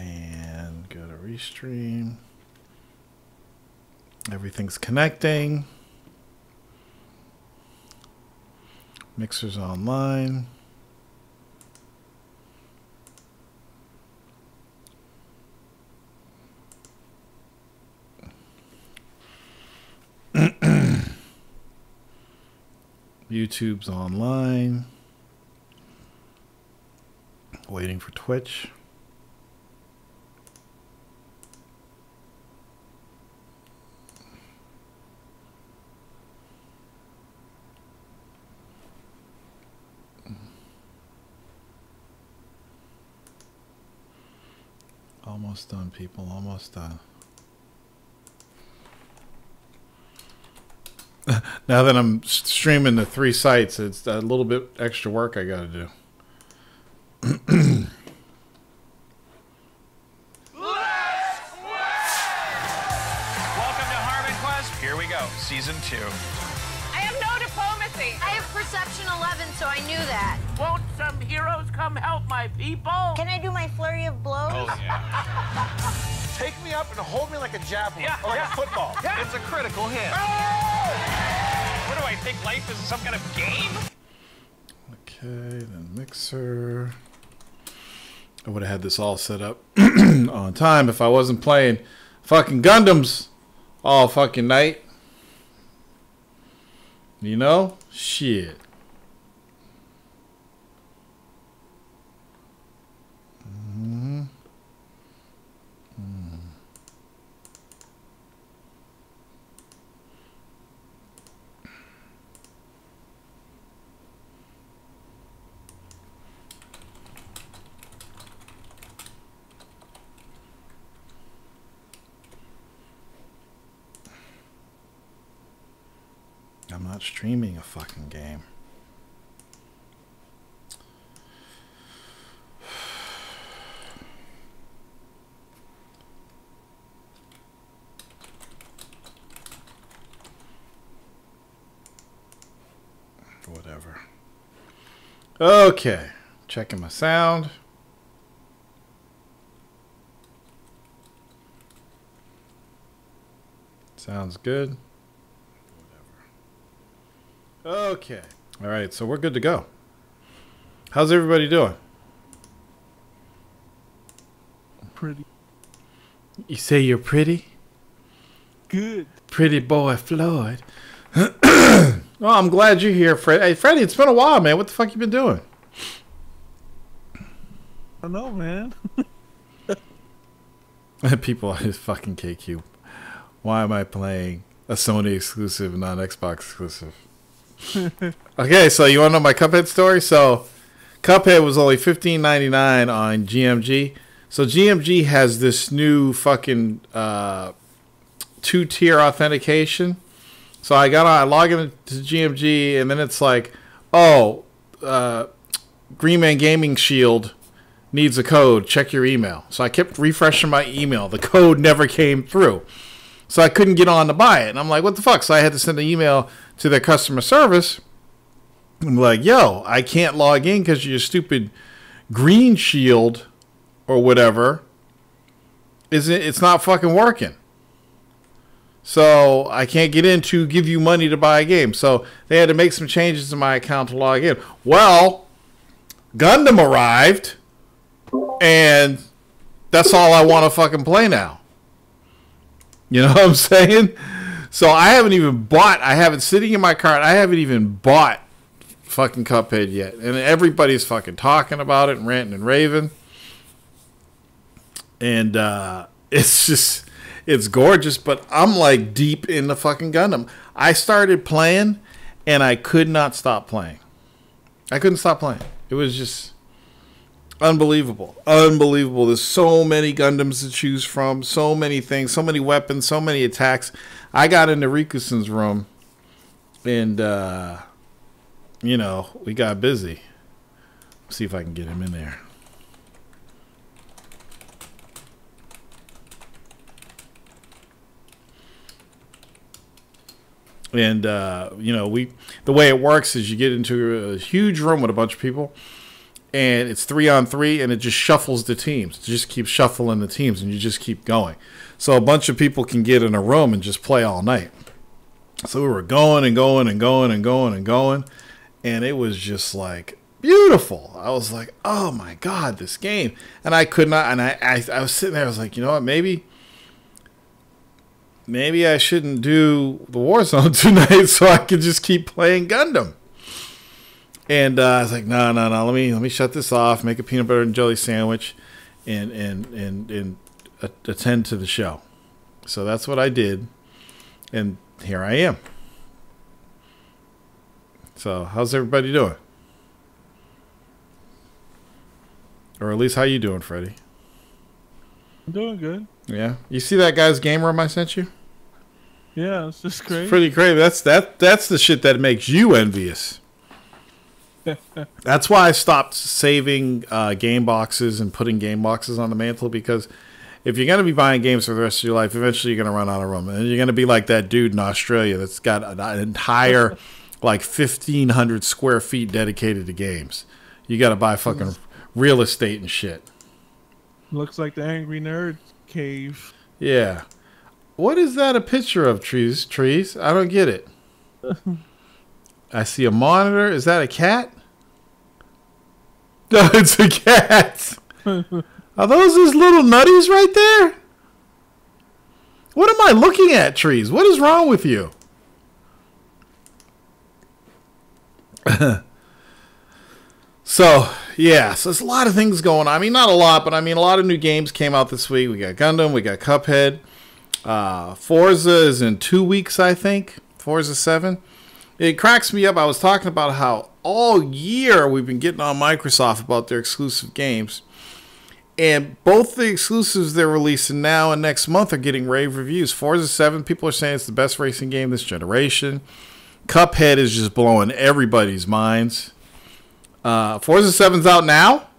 And go to Restream. Everything's connecting. Mixer's online. YouTube's online. Waiting for Twitch. Almost done, people. Almost done. Now that I'm streaming to 3 sites, it's a little bit extra work I got to do. Welcome to Harmon Quest. Here we go, Season 2. I have no diplomacy. I have Perception 11, so I knew that. Won't some heroes come help my people? Can I do my flurry of blows? Oh, yeah. Take me up and hold me like a javelin or like a football. Yeah. It's a critical hit. What do I think life is some kind of game? Okay, then Mixer. I would have had this all set up on time if I wasn't playing fucking Gundams all fucking night. You know? Shit. I'm not streaming a fucking game. Whatever. Okay. Checking my sound. Sounds good. Okay. All right, so we're good to go. How's everybody doing? Pretty You say you're pretty? good. Pretty boy Floyd. Oh, I'm glad you're here, Fred. Hey, Freddie, it's been a while, man. What the fuck you been doing? I know, man. People on his fucking KQ. Why am I playing a Sony exclusive, not Xbox exclusive? Okay, so you want to know my Cuphead story? So, Cuphead was only $15.99 on GMG. So GMG has this new fucking 2-tier authentication. So I log into GMG, and then it's like, oh, Green Man Gaming Shield needs a code. Check your email. So I kept refreshing my email. The code never came through. So I couldn't get on to buy it. And I'm like, what the fuck? So I had to send an email to their customer service. I'm like, yo, I can't log in because your stupid green shield or whatever it's not fucking working. So I can't get in to give you money to buy a game. So they had to make some changes to my account to log in. Well, Gundam arrived, and that's all I want to fucking play now. You know what I'm saying? So I haven't even bought, I have it sitting in my cart. I haven't even bought fucking Cuphead yet. And everybody's fucking talking about it and ranting and raving. And it's just, it's gorgeous, but I'm like deep in the fucking Gundam. I started playing and I could not stop playing. I couldn't stop playing. It was just unbelievable. Unbelievable. There's so many Gundams to choose from, so many things, so many weapons, so many attacks. I got into Rikusen's room and, you know, we got busy. Let's see if I can get him in there. And, you know, the way it works is you get into a huge room with a bunch of people. and it's 3-on-3, and it just shuffles the teams. It just keeps shuffling the teams, and you just keep going. So a bunch of people can get in a room and just play all night. So we were going and going and going and going and going, and it was just like beautiful. I was like, oh my God, this game. And I could not, and I was sitting there, I was like, you know what, maybe I shouldn't do the Warzone tonight so I could just keep playing Gundam. And I was like, no, let me shut this off, make a peanut butter and jelly sandwich, and attend to the show. So that's what I did, and here I am. So how's everybody doing? Or at least how you doing, Freddie? I'm doing good. Yeah. You see that guy's game room I sent you? Yeah, it's just crazy. It's pretty crazy. That's the shit that makes you envious. That's why I stopped saving game boxes and putting game boxes on the mantle, because if you're going to be buying games for the rest of your life, eventually you're going to run out of room. And you're going to be like that dude in Australia that's got an entire, like, 1,500 square feet dedicated to games. You got to buy fucking real estate and shit. Looks like the Angry Nerd cave. Yeah. What is that a picture of, Trees? I don't get it. I see a monitor. Is that a cat? No, it's a cat. Are those his little nutties right there? What am I looking at, Trees? What is wrong with you? So there's a lot of things going on. I mean, not a lot, but I mean, a lot of new games came out this week. We got Gundam, we got Cuphead. Forza is in 2 weeks, I think. Forza 7. It cracks me up. I was talking about how all year we've been getting on Microsoft about their exclusive games. And both the exclusives they're releasing now and next month are getting rave reviews. Forza 7, people are saying it's the best racing game this generation. Cuphead is just blowing everybody's minds. Forza 7's out now?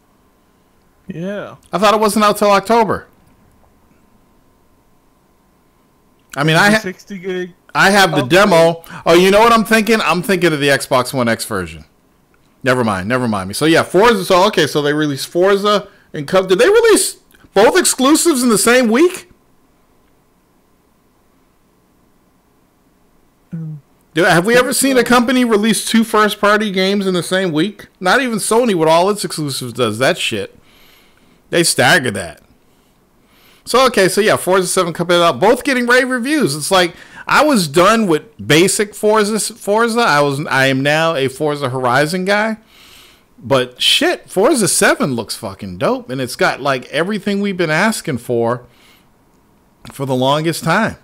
Yeah. I thought it wasn't out till October. I mean, I 60 gig. I have the demo. Oh, you know what I'm thinking? I'm thinking of the Xbox One X version. Never mind me. So yeah, Forza. So okay, so they released Forza and Cuphead. Did they release both exclusives in the same week? Have we ever seen a company release 2 first-party games in the same week? Not even Sony, with all its exclusives, does that shit. They stagger that. So okay, so yeah, Forza 7 Cuphead out, both getting rave reviews. It's like I was done with basic Forza. I am now a Forza Horizon guy. But shit, Forza 7 looks fucking dope, and it's got like everything we've been asking for the longest time.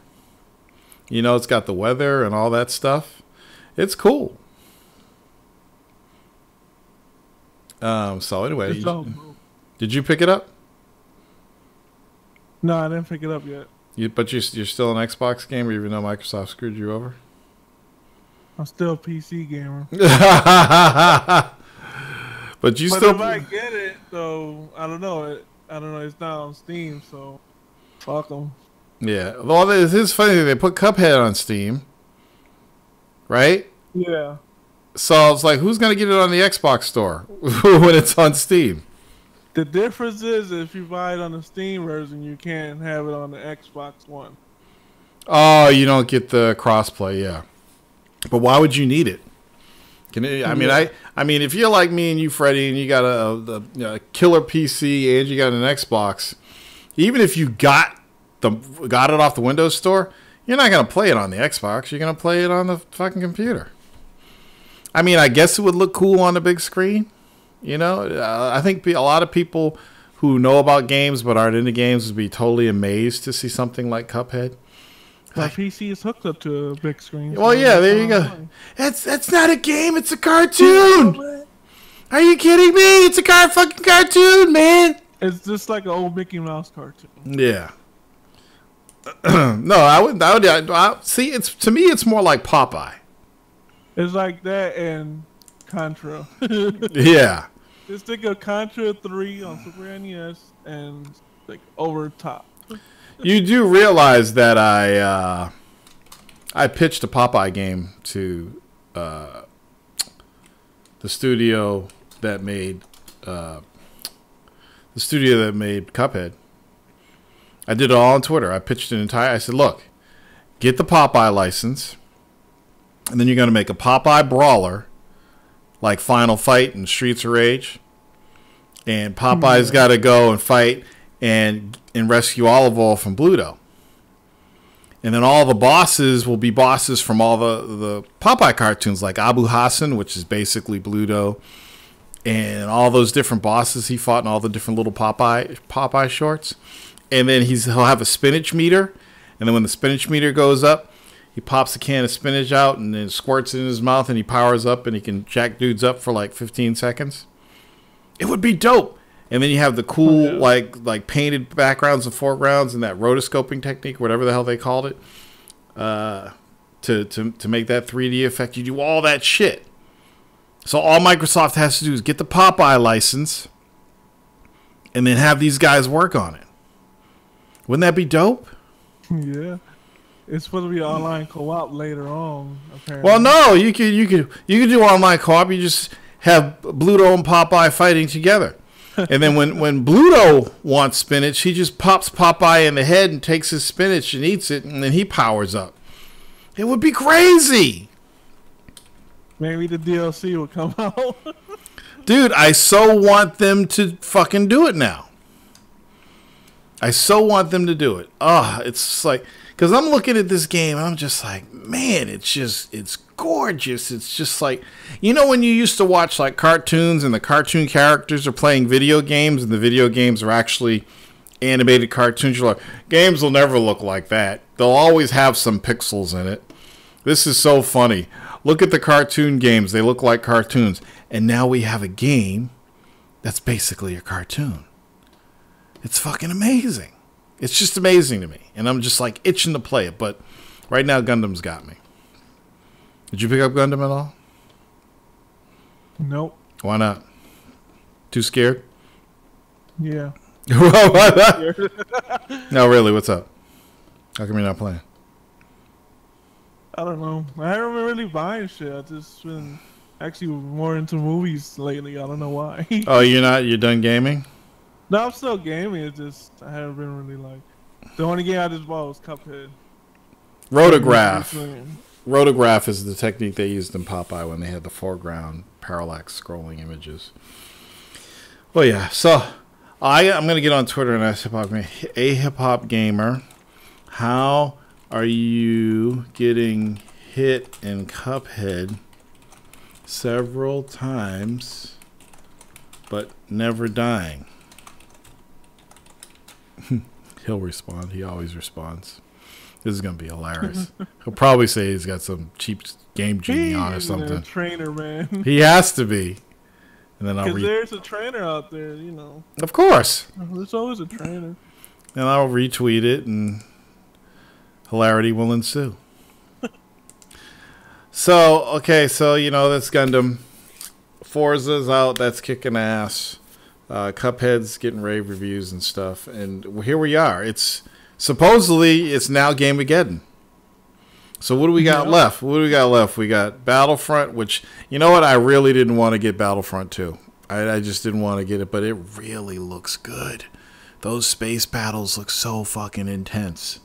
You know, it's got the weather and all that stuff. It's cool. So anyway, did you pick it up? No, I didn't pick it up yet. But you're still an Xbox gamer, even though Microsoft screwed you over? I'm still a PC gamer. But if I get it, though, I don't know. It's not on Steam, so fuck them. Yeah. Well, it is funny. They put Cuphead on Steam, right? Yeah. So it's like, who's going to get it on the Xbox store when it's on Steam? The difference is if you buy it on the Steam version, you can't have it on the Xbox One. Oh, you don't get the crossplay, yeah. But why would you need it? I mean, if you're like me and you, Freddie, and you got a killer PC and you got an Xbox, even if you got it off the Windows Store, you're not gonna play it on the Xbox. You're gonna play it on the fucking computer. I mean, I guess it would look cool on the big screen. You know, I think a lot of people who know about games but aren't into games would be totally amazed to see something like Cuphead. My PC is hooked up to a big screen. Well, yeah, there you go. That's not a game. It's a cartoon. Are you kidding me? It's a fucking cartoon, man. It's just like an old Mickey Mouse cartoon. Yeah. No, I would see. To me, it's more like Popeye. It's like that and Contra. Yeah. Just think of Contra 3 on Super NES and like over top. You do realize that I pitched a Popeye game to the studio that made the studio that made Cuphead. I did it all on Twitter. I pitched an entire. I said, look, get the Popeye license, and then you're going to make a Popeye brawler, like Final Fight and Streets of Rage, and Popeye's got to go and fight and rescue Olive Oil from Bluto. And then all the bosses will be bosses from all the Popeye cartoons, like Abu Hassan, which is basically Bluto, and all those different bosses he fought in all the different little Popeye shorts. And then he'll have a spinach meter, and then when the spinach meter goes up, he pops a can of spinach out and then squirts it in his mouth, and he powers up, and he can jack dudes up for like 15 seconds. It would be dope. And then you have the cool like painted backgrounds and foregrounds and that rotoscoping technique, whatever the hell they called it, to make that 3D effect. You do all that shit. So all Microsoft has to do is get the Popeye license and then have these guys work on it. Wouldn't that be dope? Yeah. It's supposed to be online co-op later on, apparently. Well, no, you could do online co-op. You just have Bluto and Popeye fighting together. And then when Bluto wants spinach, he just pops Popeye in the head and takes his spinach and eats it, and then he powers up. It would be crazy. Maybe the DLC will come out. Dude, I so want them to fucking do it now. I so want them to do it. It's like, because I'm looking at this game and I'm just like, man, it's gorgeous. It's just like, you know, when you used to watch like cartoons and the cartoon characters are playing video games and the video games are actually animated cartoons, you're like, games will never look like that. They'll always have some pixels in it. This is so funny. Look at the cartoon games. They look like cartoons. And now we have a game that's basically a cartoon. It's fucking amazing. It's just amazing to me. And I'm just like itching to play it. But right now, Gundam's got me. Did you pick up Gundam at all? Nope. Why not? Too scared? Yeah. No, really, what's up? How come you're not playing? I don't know. I haven't been really buying shit. I've just been actually more into movies lately. I don't know why. Oh, you're done gaming? No, I'm still gaming. It's just I haven't been really like. The only game I just bought was Cuphead. Rotograph. Rotograph is the technique they used in Popeye when they had the foreground parallax scrolling images. Well, yeah. So I'm going to get on Twitter and ask a hip hop gamer, how are you getting hit in Cuphead several times but never dying? He'll respond. He always responds. This is going to be hilarious. He'll probably say he's got some cheap game genie on or something. A trainer, man. He has to be. And then Because there's a trainer out there, you know. Of course. There's always a trainer. And I'll retweet it and hilarity will ensue. So, you know, that's Gundam. Forza's out. That's kicking ass. Cuphead's getting rave reviews and stuff. And here we are. Supposedly, it's now Gameageddon. So what do we got left? We got Battlefront, which, you know what? I really didn't want to get Battlefront 2. I just didn't want to get it, but it really looks good. Those space battles look so fucking intense.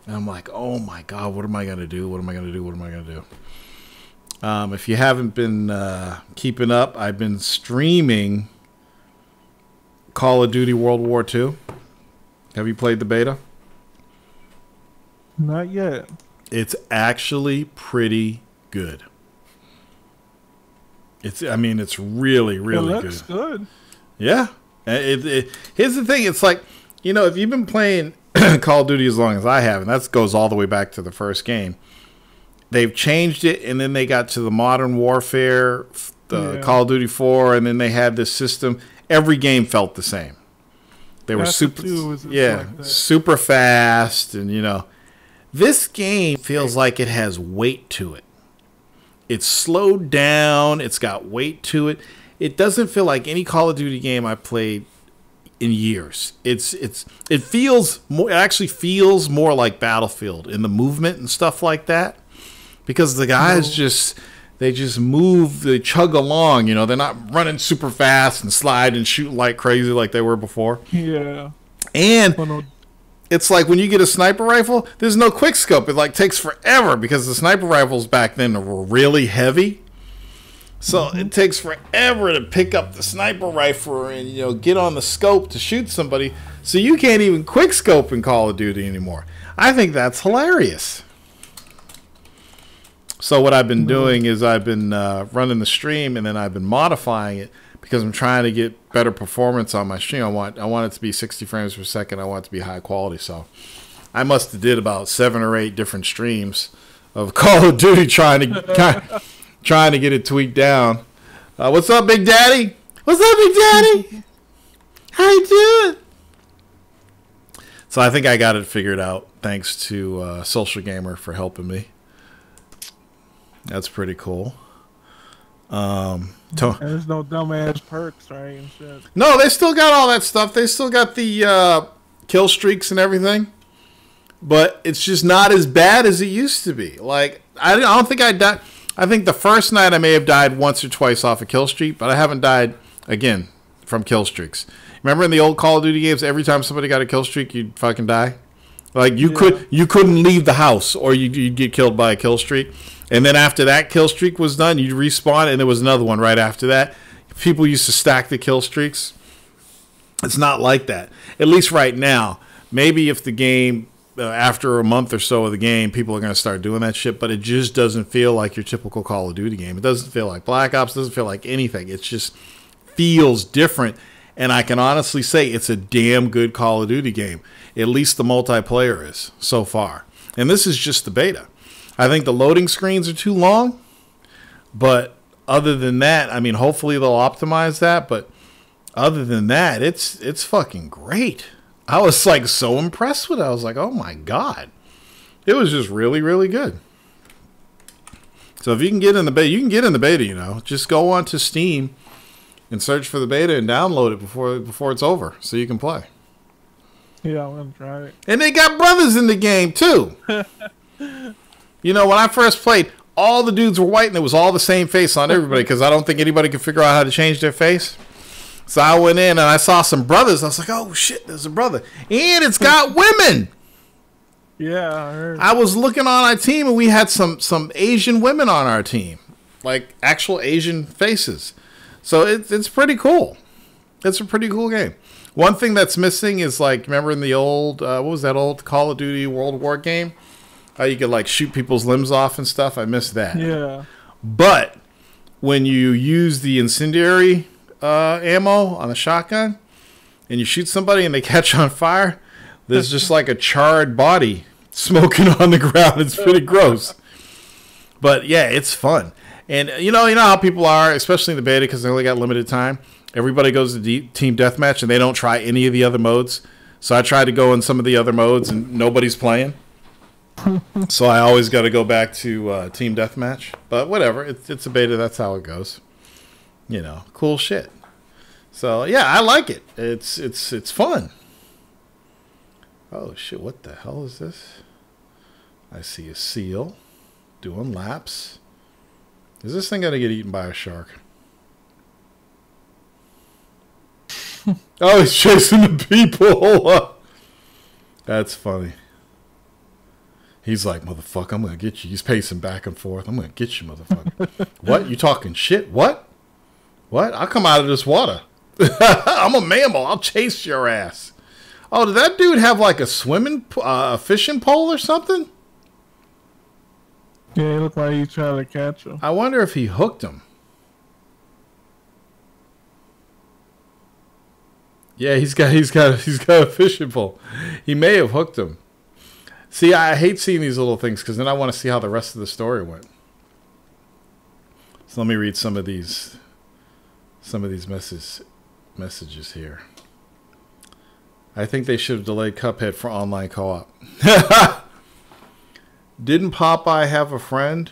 And I'm like, oh my God, what am I going to do? What am I going to do? If you haven't been keeping up, I've been streaming Call of Duty World War II. Have you played the beta? Not yet. It's actually pretty good. It's really, really good. It looks good. Yeah. Here's the thing. It's like, you know, if you've been playing Call of Duty as long as I have, and that goes all the way back to the first game, they've changed it, and then they got to the Modern Warfare, Call of Duty 4, and then they had this system. Every game felt the same. They were super fast, and you know, this game feels like it has weight to it. It's slowed down. It's got weight to it. It doesn't feel like any Call of Duty game I played in years. It feels more. It actually feels more like Battlefield in the movement and stuff like that, because the guys They just move, they chug along, you know. They're not running super fast and slide and shoot like crazy like they were before. Yeah. And it's like when you get a sniper rifle, there's no quick scope. It like takes forever because the sniper rifles back then were really heavy. So it takes forever to pick up the sniper rifle and, you know, get on the scope to shoot somebody. So you can't even quick scope in Call of Duty anymore. I think that's hilarious. So what I've been doing is I've been running the stream, and then I've been modifying it because I'm trying to get better performance on my stream. I want it to be 60 frames per second. I want it to be high quality. So I must have did about 7 or 8 different streams of Call of Duty trying to get it tweaked down. What's up, Big Daddy? What's up, Big Daddy? How you doing? So I think I got it figured out thanks to Social Gamer for helping me. That's pretty cool. And there's no dumbass perks, right? And shit. No, they still got all that stuff. They still got the kill streaks and everything. But it's just not as bad as it used to be. Like, I don't think I died. I think the first night I may have died once or twice off a kill streak, but I haven't died again from kill streaks. Remember in the old Call of Duty games, every time somebody got a kill streak, you'd fucking die? Like, you couldn't leave the house, or you'd get killed by a kill streak. And then after that kill streak was done, you'd respawn, and there was another one right after that. People used to stack the kill streaks. It's not like that. At least right now. Maybe if the game, after a month or so of the game, people are going to start doing that shit, but it just doesn't feel like your typical Call of Duty game. It doesn't feel like Black Ops. It doesn't feel like anything. It just feels different, and I can honestly say it's a damn good Call of Duty game. At least the multiplayer is so far. And this is just the beta. I think the loading screens are too long, but other than that, I mean, hopefully they'll optimize that, but other than that, it's fucking great. I was like so impressed with it. I was like, oh my God. It was just really, really good. So if you can get in the beta, you can get in the beta, you know. Just go onto Steam and search for the beta and download it before it's over so you can play. Yeah, I'm going to try it. And they got brothers in the game, too. You know, when I first played, all the dudes were white and it was all the same face on everybody because I don't think anybody could figure out how to change their face. So I went in and I saw some brothers. I was like, oh, shit, there's a brother. And it's got women. Yeah, I heard. I was looking on our team and we had some Asian women on our team. Like actual Asian faces. So it's pretty cool. It's a pretty cool game. One thing that's missing is, like, remember in the old, what was that old Call of Duty World War game? How you could, like, shoot people's limbs off and stuff? I missed that. Yeah. But when you use the incendiary ammo on a shotgun and you shoot somebody and they catch on fire, there's just like a charred body smoking on the ground. It's pretty gross. But, yeah, it's fun. And, you know how people are, especially in the beta because they only got limited time. Everybody goes to Team Deathmatch and they don't try any of the other modes. So I tried to go in some of the other modes and nobody's playing. So I always got to go back to Team Deathmatch. But whatever, it's a beta. That's how it goes. You know, cool shit. So yeah, I like it. It's fun. Oh shit! What the hell is this? I see a seal doing laps. Is this thing gonna get eaten by a shark? Oh, he's chasing the people. That's funny. He's like, motherfucker, I'm going to get you. He's pacing back and forth. I'm going to get you, motherfucker. What? You talking shit? What? What? I'll come out of this water. I'm a mammal. I'll chase your ass. Oh, did that dude have like a fishing pole or something? Yeah, it looked like he tried to catch him. I wonder if he hooked him. Yeah, he's got a fishing pole. He may have hooked him. See, I hate seeing these little things because then I want to see how the rest of the story went. So let me read some of these messages here. I think they should have delayed Cuphead for online co-op. Didn't Popeye have a friend?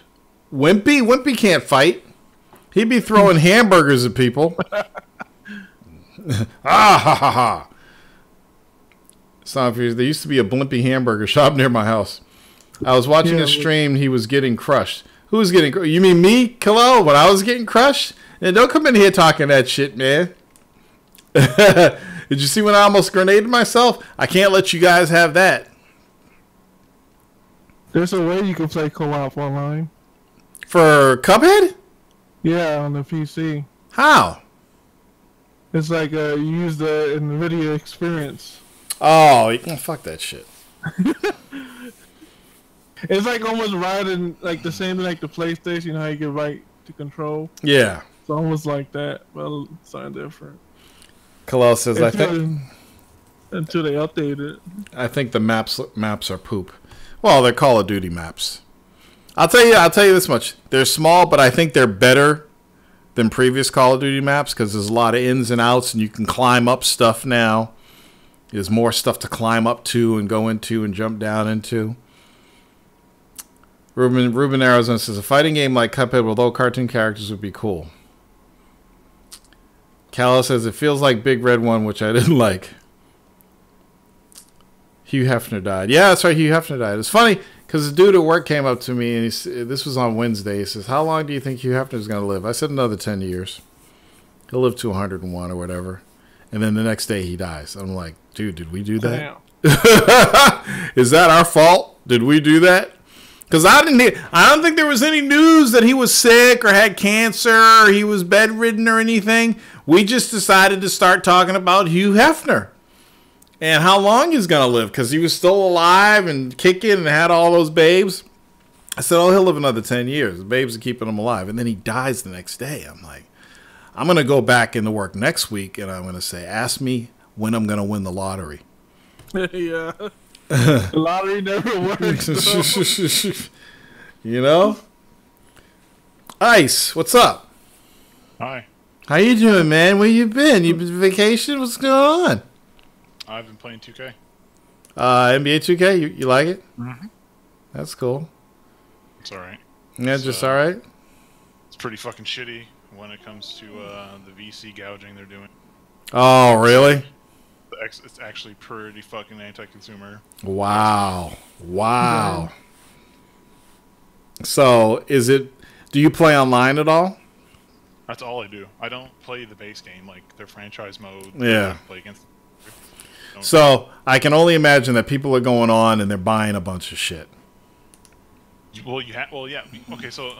Wimpy? Wimpy can't fight. He'd be throwing hamburgers at people. Ah ha ha ha. There used to be a Blimpy hamburger shop near my house. I was watching a stream. He was getting crushed. Who's getting? You mean me, Kalo? When I was getting crushed? And don't come in here talking that shit, man. Did you see when I almost grenaded myself? I can't let you guys have that. There's a way you can play co-op online. For Cuphead? Yeah, on the PC. How? It's like you use the NVIDIA experience. Oh, you can fuck that shit. It's like almost riding like the same like the PlayStation, how you get right to control. Yeah. It's almost like that, but it's something different. Kalel says, until they update it. I think the maps are poop. Well, they're Call of Duty maps. I'll tell you this much. They're small, but I think they're better than previous Call of Duty maps because there's a lot of ins and outs, and you can climb up stuff now. There's more stuff to climb up to and go into and jump down into. Ruben Arizona says, a fighting game like Cuphead with old cartoon characters would be cool. Calla says, it feels like Big Red One, which I didn't like. Hugh Hefner died. Yeah, that's right, Hugh Hefner died. It's funny, because the dude at work came up to me, and this was on Wednesday. He says, how long do you think Hugh Hefner's going to live? I said, another 10 years. He'll live to 101 or whatever. And then the next day he dies. I'm like, dude, did we do that? Is that our fault? Did we do that? Because I don't think there was any news that he was sick or had cancer or he was bedridden or anything. We just decided to start talking about Hugh Hefner and how long he's going to live because he was still alive and kicking and had all those babes. I said, oh, he'll live another 10 years. The babes are keeping him alive. And then he dies the next day. I'm like, I'm going to go back into work next week and I'm going to say, ask me when I'm going to win the lottery. Yeah. The lottery never works. You know? Ice, what's up? Hi. How you doing, man? Where you been? You been vacation? What's going on? I've been playing 2K. NBA 2K? You like it? Mm-hmm. That's cool. It's alright. Yeah, just alright? It's pretty fucking shitty when it comes to the VC gouging they're doing. Oh, really? It's actually pretty fucking anti-consumer. Wow. Wow. So, do you play online at all? That's all I do. I don't play the base game, like their franchise mode. Yeah. Play against. So, I can only imagine that people are going on and they're buying a bunch of shit. Well, yeah. Okay, so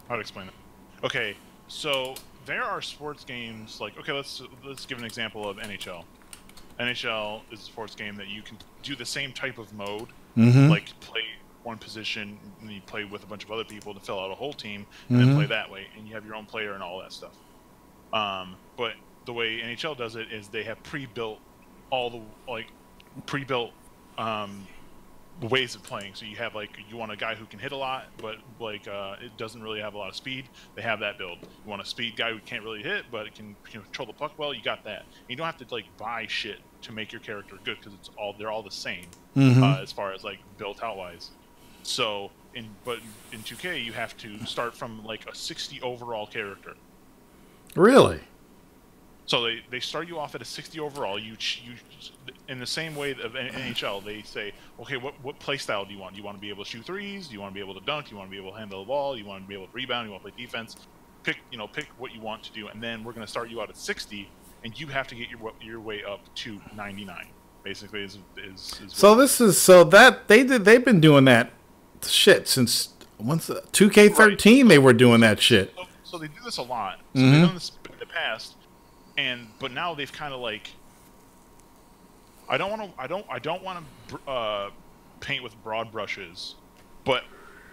how to explain that? Okay, so there are sports games like let's give an example of NHL. NHL is a sports game that you can do the same type of mode, like play one position and you play with a bunch of other people to fill out a whole team and then play that way, and you have your own player and all that stuff. But the way NHL does it is they have pre-built ways of playing. So you have you want a guy who can hit a lot, but it doesn't really have a lot of speed. They have that build. You want a speed guy who can't really hit, but it can control the puck well. You got that. And you don't have to buy shit to make your character good because they're all the same as far as built out wise. So in 2K you have to start from a 60 overall character. Really? So they start you off at a 60 overall. You in the same way of NHL, they say, okay, what play style do you want? Do you want to be able to shoot threes? Do you want to be able to dunk? Do you want to be able to handle the ball? Do you want to be able to rebound? Do you want to play defense? Pick what you want to do, and then we're going to start you out at 60, and you have to get your way up to 99. Basically, they've been doing that shit since 2K13. Right. They were doing that shit. So they do this a lot. So they've done this in the past. But now they've kind of I don't want to paint with broad brushes, but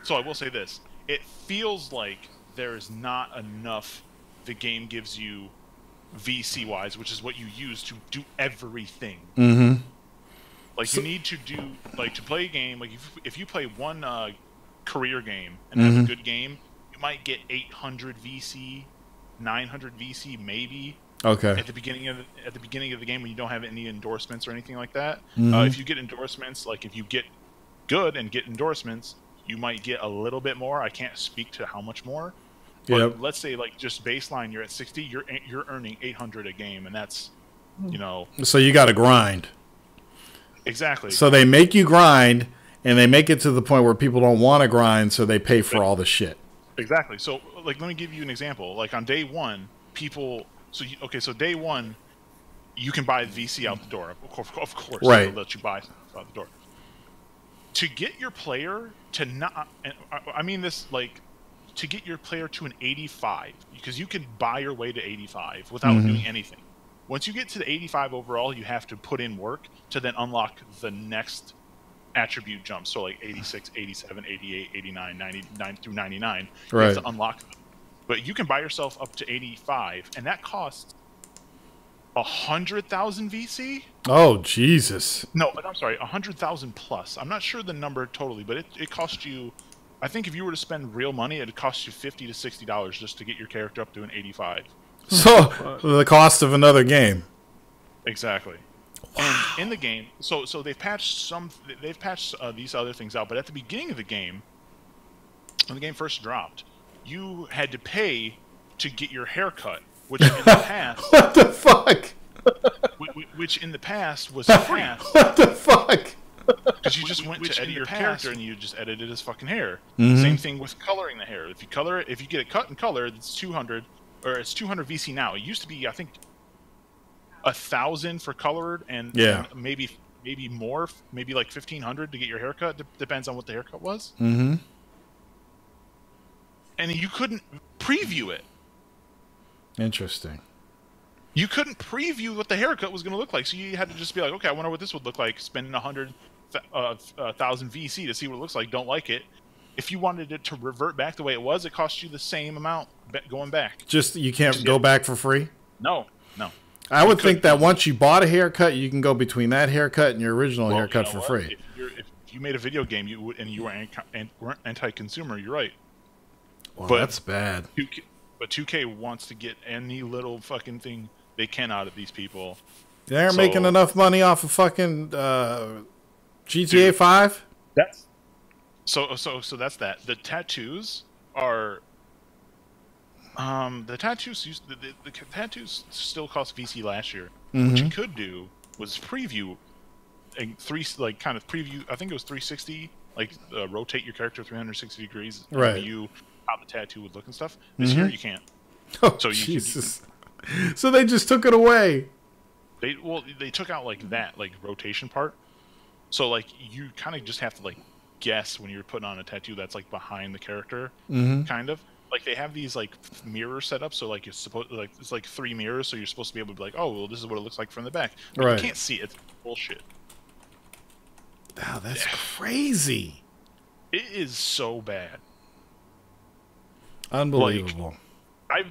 so I will say this: it feels like there is not enough the game gives you VC wise, which is what you use to do everything. You need to do to play a game. If you play one career game and have a good game, you might get 800 VC, 900 VC maybe. Okay. At the beginning of the game when you don't have any endorsements or anything like that. If you get endorsements, if you get good and get endorsements, you might get a little bit more. I can't speak to how much more. But let's say just baseline, you're at 60, you're earning 800 a game, and that's So you got to grind. Exactly. So they make you grind, and they make it to the point where people don't want to grind, so they pay for all the shit. Exactly. So, like, let me give you an example. Like, on day one, people... So day one, you can buy VC out the door. Of course. Right. They'll let you buy stuff out the door. To get your player to not... And I mean this, like... To get your player to an 85, because you can buy your way to 85 without doing anything. Once you get to the 85 overall, you have to put in work to then unlock the next attribute jump. So like 86, 87, 88, 89, 99 through 99. You have to unlock them. But you can buy yourself up to 85, and that costs 100,000 VC? Oh, Jesus. No, I'm sorry, 100,000 plus. I'm not sure the number totally, but it costs you... I think if you were to spend real money, it'd cost you $50 to $60 just to get your character up to an 85. So, the cost of another game. Exactly. Wow. And in the game, so they've patched these other things out, but at the beginning of the game, when the game first dropped, you had to pay to get your haircut, which in the past... What the fuck? Which in the past was free. What the fuck? Because you just went to edit your character and you just edited his fucking hair. Same thing with coloring the hair. If you get it cut and colored, it's 200, or it's 200 VC now. It used to be, I think, 1,000 for colored, and maybe more, maybe like 1,500 to get your haircut. Depends on what the haircut was. And you couldn't preview it. Interesting. You couldn't preview what the haircut was going to look like, so you had to just be like, okay, I wonder what this would look like. Spending 100,000 VC to see what it looks like. Don't like it. If you wanted it to revert back the way it was, it cost you the same amount going back. Just you can't go back for free? No. I would think that once you bought a haircut, you can go between that haircut and your original haircut for free. If you made a video game, you were anti-consumer, you're right. Well, but that's bad. But 2K wants to get any little fucking thing they can out of these people. They aren't making enough money off of fucking GTA 5? That's so that's that. The tattoos are the tattoos still cost VC last year. What you could do was preview I think it was 360, like rotate your character 360 degrees, view how the tattoo would look and stuff. This year you can't. Oh, so Jesus. So they just took it away. They took out like that rotation part. So like you kind of just have to like guess when you're putting on a tattoo that's like behind the character, kind of. Like they have these like mirrors set up, so like it's like 3 mirrors, so you're supposed to be able to be like, oh well, this is what it looks like from the back. But you can't see it. It's bullshit. Wow, that's crazy. It is so bad. Unbelievable. Like,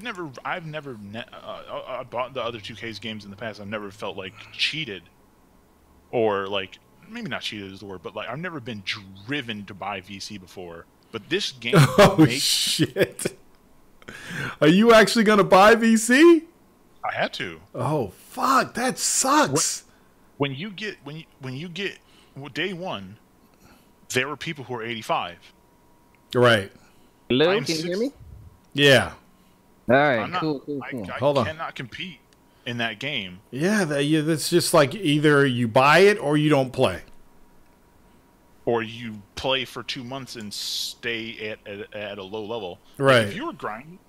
I've never bought the other 2K's games in the past. I've never felt like cheated, or like maybe not cheated is the word, but like I've never been driven to buy VC before. But this game, shit! Are you actually gonna buy VC? I had to. Oh fuck, that sucks. When you get day one, there were people who were 85. Right. Hello, can you hear me? Yeah. All right, cool. I cannot compete in that game. Yeah, that's just like either you buy it or you don't play. Or you play for 2 months and stay at a low level. Right. Like if you were grinding,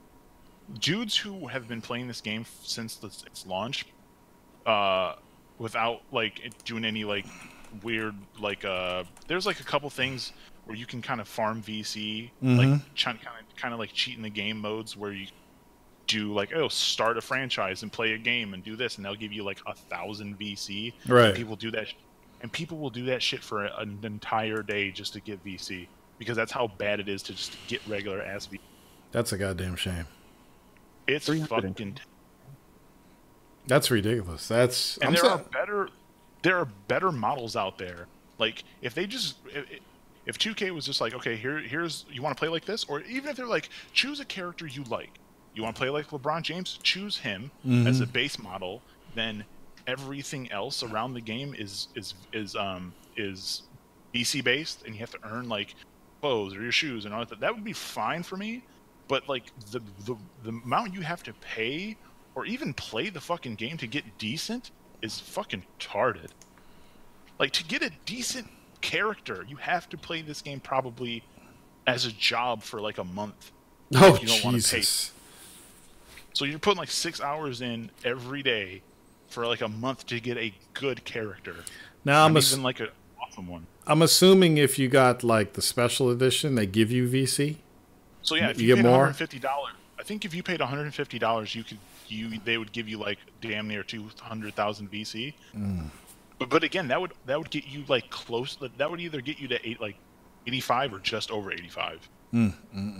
dudes who have been playing this game since its launch, without like doing any like weird there's like a couple things where you can kind of farm VC, like kind of like cheating the game modes where you do like start a franchise and play a game and do this, and they'll give you like 1,000 VC. Right. People do that. And people will do that shit for an entire day just to get VC, because that's how bad it is to just get regular ass VC. That's a goddamn shame. It's fucking. That's ridiculous. There are better models out there. Like if 2K was just like, okay, here's you want to play like this, or even if they're like, choose a character you like. You want to play like LeBron James? Choose him as a base model. Then everything else around the game is VC based, and you have to earn like clothes or your shoes and all that. That would be fine for me, but like the amount you have to pay or even play the fucking game to get decent is fucking retarded. Like to get a decent character, you have to play this game probably as a job for like a month Oh, you don't want to pay. Jesus. So you're putting like 6 hours in every day for like a month to get a good character. Now even like an awesome one. I'm assuming if you got like the special edition, they give you VC. So yeah, if you you get paid more. $150, I think if you paid $150, they would give you like damn near 200,000 VC. But again, that would get you like close. That would either get you to 85 or just over 85.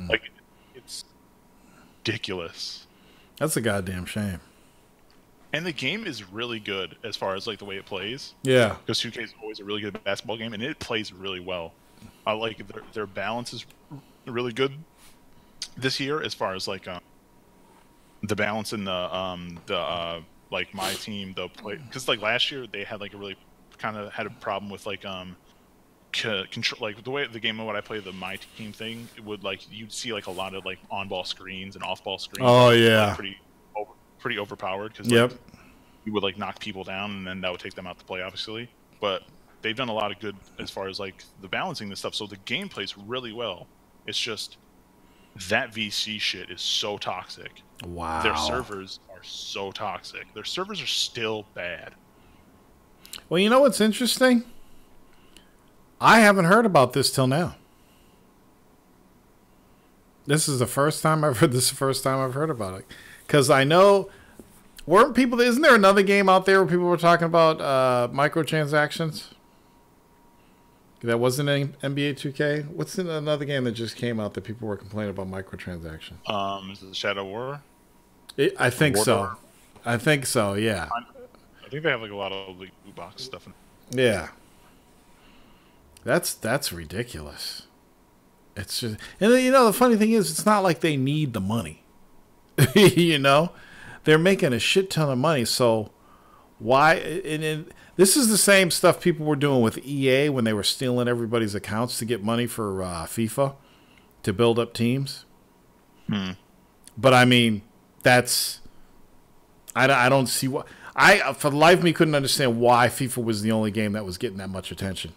Like it's ridiculous. That's a goddamn shame. And the game is really good as far as like the way it plays. Yeah, because 2K is always a really good basketball game, and it plays really well. I like their balance is really good this year as far as like the balance in the like my team play, because like last year they had like a really kind of had a problem with like control, like the way the game what I play the my team thing, it would like you'd see like a lot of like on ball screens and off ball screens. Oh yeah, like, pretty overpowered because yep. You would like knock people down and then that would take them out to play obviously, but they've done a lot of good as far as like the balancing this stuff, so the game plays really well. It's just that VC shit is so toxic. Wow. Their servers are so toxic. Their servers are still bad. Well, you know what's interesting? I haven't heard about this till now. This is the first time I've heard. This is the first time I've heard about it. Because I know, isn't there another game out there where people were talking about microtransactions? That wasn't NBA 2K. What's another game that just came out that people were complaining about microtransactions? Is it Shadow War? I think so. I think so. Yeah. I think they have like a lot of like loot box stuff. Yeah. That's ridiculous. It's just, and then, the funny thing is, it's not like they need the money. They're making a shit ton of money. So why? And this is the same stuff people were doing with EA when they were stealing everybody's accounts to get money for FIFA to build up teams. But I mean, I don't see what for the life of me couldn't understand why FIFA was the only game that was getting that much attention.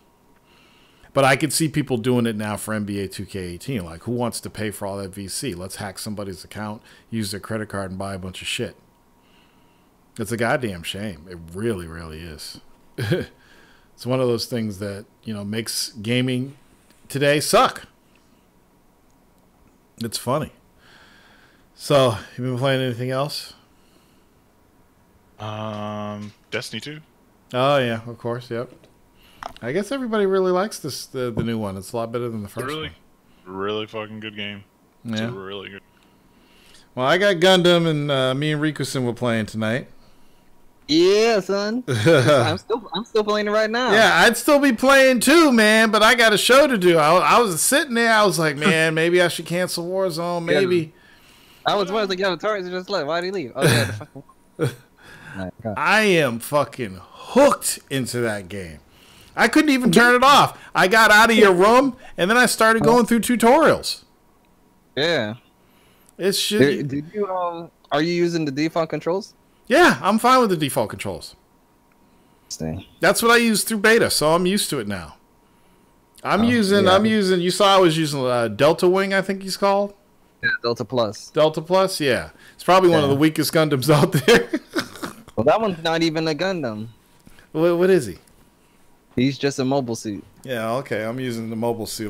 But I could see people doing it now for NBA 2K18. Like, who wants to pay for all that VC? Let's hack somebody's account, use their credit card, and buy a bunch of shit. It's a goddamn shame. It really, really is. It's one of those things that, makes gaming today suck. It's funny. So, you been playing anything else? Destiny 2. Oh, yeah, of course, yep. I guess everybody really likes the new one. It's a lot better than the first one. Really fucking good game. Yeah. It's really good. Well, I got Gundam, and me and Rikusen were playing tonight. Yeah, son. I'm still playing it right now. Yeah, I'd still be playing too, man, but I got a show to do. I was sitting there. I was like, man, maybe I should cancel Warzone. Maybe. I was like, yo, Torres just left. Why did he leave? Oh, yeah. I am fucking hooked into that game. I couldn't even turn it off. I got out of your room, and then I started going through tutorials. Yeah. It's shit. Did you are you using the default controls? Yeah, I'm fine with the default controls. That's what I use through beta, so I'm used to it now. I'm using. You saw I was using Delta Wing, I think he's called. Yeah, Delta Plus. Delta Plus, yeah. It's probably one of the weakest Gundams out there. Well, that one's not even a Gundam. What is he? He's just a mobile suit. Yeah, okay. I'm using the mobile suit.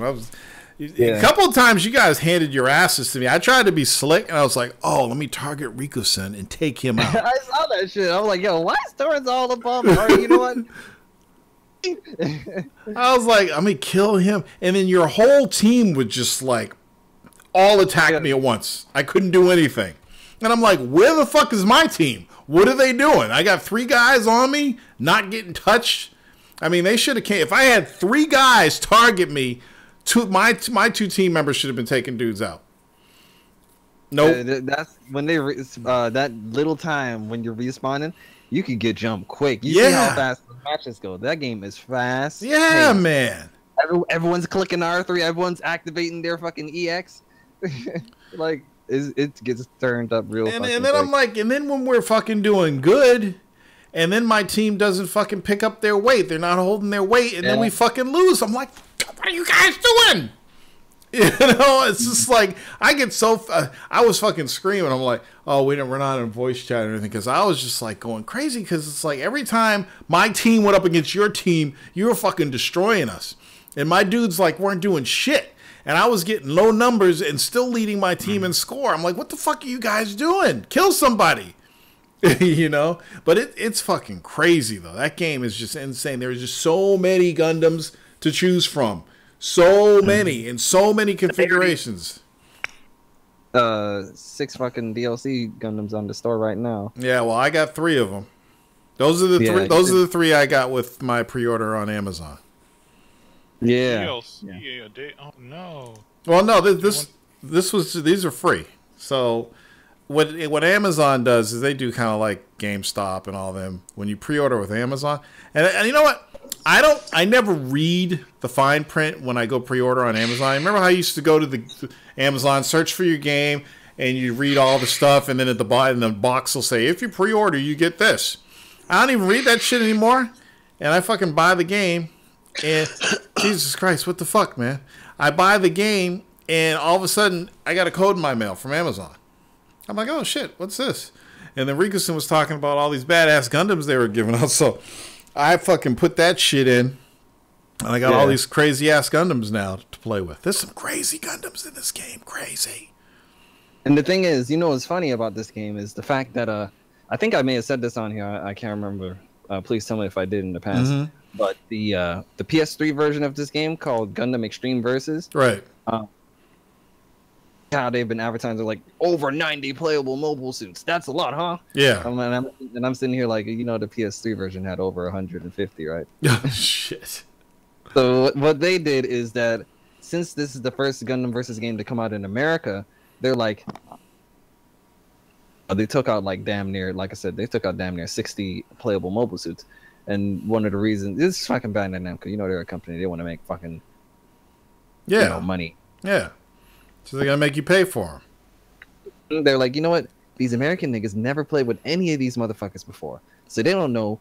A couple of times you guys handed your asses to me. I tried to be slick, and I was like, oh, let me target Rikusen and take him out. I saw that shit. I was like, yo, why is Torrance all up on me? You know what? I was like, I'm going to kill him. And then your whole team would just, like, all attack me at once. I couldn't do anything. And I'm like, where the fuck is my team? What are they doing? I got 3 guys on me, not getting touched. I mean, they should have came. If I had 3 guys target me, my 2 team members should have been taking dudes out. Nope. That's when they that little time when you're respawning, you can get jumped quick. You see how fast the matches go. That game is fast. Yeah, man. Everyone's clicking R3. Everyone's activating their fucking EX. Like it gets turned up real. And then I'm like, and then when we're fucking doing good. And then my team doesn't fucking pick up their weight. They're not holding their weight. And then we fucking lose. I'm like, what are you guys doing? You know, it's just like I get so. I was fucking screaming. I'm like, oh, we're not in voice chat or anything, because I was just like going crazy, because it's like every time my team went up against your team, you were fucking destroying us, and my dudes like weren't doing shit, and I was getting low numbers and still leading my team in score. I'm like, what the fuck are you guys doing? Kill somebody. You know, but it's fucking crazy though. That game is just insane. There's just so many Gundams to choose from. So many and so many configurations. 6 fucking DLC Gundams on the store right now. Yeah, well, I got 3 of them. Those are the three. Those are the 3 I got with my pre-order on Amazon. Yeah. DLC. Oh no. Well, no, these are free. So what Amazon does is they do kind of like GameStop and all them when you pre-order with Amazon. And you know what? I never read the fine print when I go pre-order on Amazon. Remember how I used to go to the Amazon, search for your game, and you read all the stuff, and then at the bottom, the box will say, if you pre-order, you get this. I don't even read that shit anymore, and I fucking buy the game, and Jesus Christ, what the fuck, man? I buy the game, and all of a sudden, I got a code in my mail from Amazon. I'm like, oh shit, what's this? And then Rikusen was talking about all these badass Gundams they were giving out, so I fucking put that shit in, and I got all these crazy ass Gundams now to play with. There's some crazy Gundams in this game, crazy. And the thing is, you know what's funny about this game is the fact that I think I may have said this on here. I can't remember. Please tell me if I did in the past. Mm-hmm. But the PS3 version of this game called Gundam Extreme Versus, right? How they've been advertising like over 90 playable mobile suits. That's a lot, huh? Yeah. And I'm sitting here like, you know, the PS3 version had over 150, right? Shit. So what they did is that since this is the first Gundam versus game to come out in America, they're like, they took out like damn near, like I said, they took out damn near 60 playable mobile suits. And one of the reasons, this is fucking Bandai Namco, you know, they're a company, they want to make fucking money. Yeah. So they're gonna make you pay for them. They're like, you know what? These American niggas never played with any of these motherfuckers before, so they don't know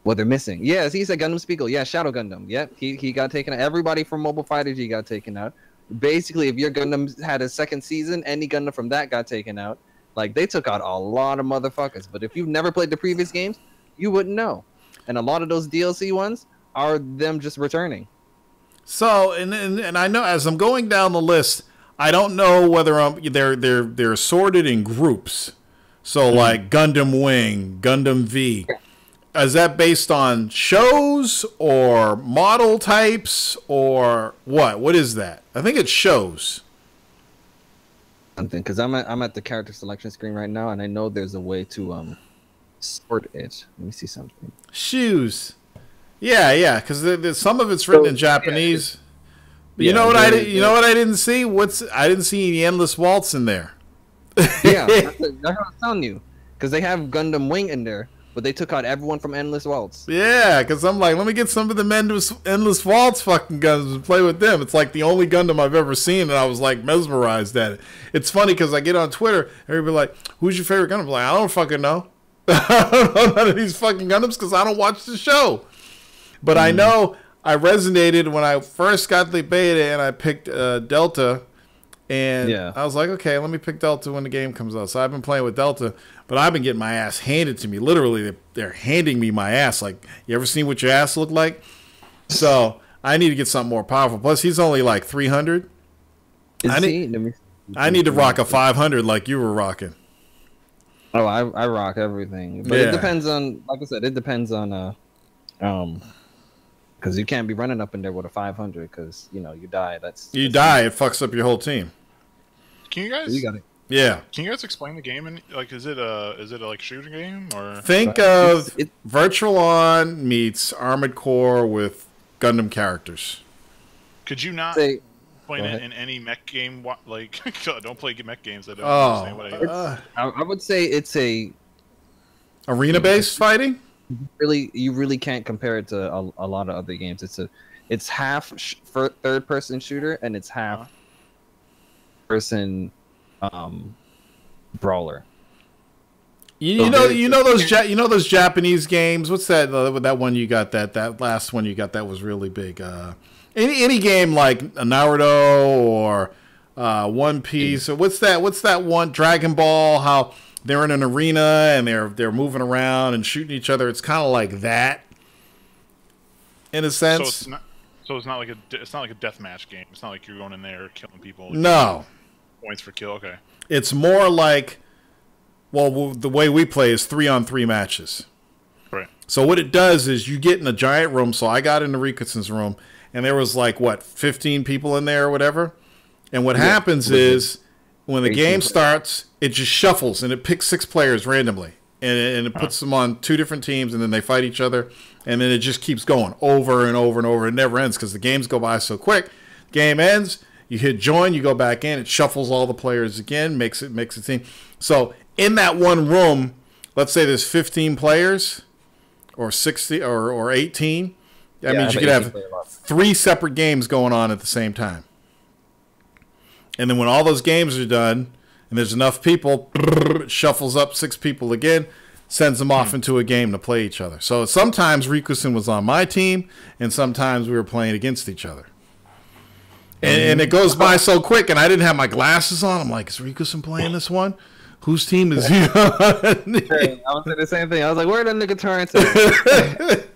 what they're missing. Yes, he said Gundam Spiegel. Yeah, Shadow Gundam. Yep, he got taken out. Everybody from Mobile Fighter G got taken out. Basically, if your Gundam had a second season, any Gundam from that got taken out. Like, they took out a lot of motherfuckers. But if you've never played the previous games, you wouldn't know. And a lot of those DLC ones are them just returning. So, and I know as I'm going down the list, I don't know whether they're sorted in groups. So like Gundam Wing, Gundam V. Is that based on shows or model types or what? What is that? I think it's shows. Something, because I'm at the character selection screen right now, and I know there's a way to sort it. Let me see something. Shoes. Yeah, because some of it's written in Japanese. But you know what I didn't see? I didn't see any Endless Waltz in there. Yeah, that's what I'm telling you. Because they have Gundam Wing in there, but they took out everyone from Endless Waltz. Yeah, because I'm like, let me get some of them Endless Waltz fucking guns and play with them. It's like the only Gundam I've ever seen, and I was like mesmerized at it. It's funny because I get on Twitter, everybody like, who's your favorite Gundam? I'm like, I don't fucking know. I don't know none of these fucking Gundams because I don't watch the show. But I know I resonated when I first got the beta and I picked Delta. And I was like, okay, let me pick Delta when the game comes out. So I've been playing with Delta, but I've been getting my ass handed to me. Literally, they're handing me my ass. Like, you ever seen what your ass look like? So I need to get something more powerful. Plus, he's only like 300. I need to rock a 500 like you were rocking. Oh, I rock everything. But it depends on, like I said, it depends on, because you can't be running up in there with a 500 because, you know, you die. You die, it fucks up your whole team. Can you guys? You got it. Yeah. Can you guys explain the game? And like, is it a like shooting game or? Think of Virtual On meets Armored Core with Gundam characters. Could you not explain it in any mech game? Like, don't play mech games. I don't understand what I would say it's a arena-based fighting. You really can't compare it to a lot of other games. It's half third-person shooter and it's half person brawler. You know those Japanese games. What's that? That one you got that last one you got that was really big. Any game like a Naruto or One Piece, or what's that one, Dragon Ball, how they're in an arena and they're moving around and shooting each other. It's kind of like that in a sense. So it's not like a deathmatch game. It's not like you're going in there killing people. No. Points for kill. Okay. It's more like, well, the way we play is 3-on-3 matches. Right. So what it does is you get in a giant room. So I got into Rikusen's room, and there was like, what, 15 people in there or whatever? And what happens is when the game starts, it just shuffles, and it picks 6 players randomly. And it puts them on 2 different teams, and then they fight each other. And then it just keeps going over and over and over. It never ends because the games go by so quick. Game ends, you hit join, you go back in, it shuffles all the players again, makes a team. So in that one room, let's say there's 15 players or 60 or 18. That means you could have 3 separate games going on at the same time. And then when all those games are done and there's enough people, it shuffles up 6 people again, sends them off into a game to play each other. So sometimes Rikusen was on my team, and sometimes we were playing against each other. And it goes by so quick, and I didn't have my glasses on. I'm like, is Rikusen playing this one? Whose team is he on? Hey, I was saying the same thing. I was like, where the nigga turns to?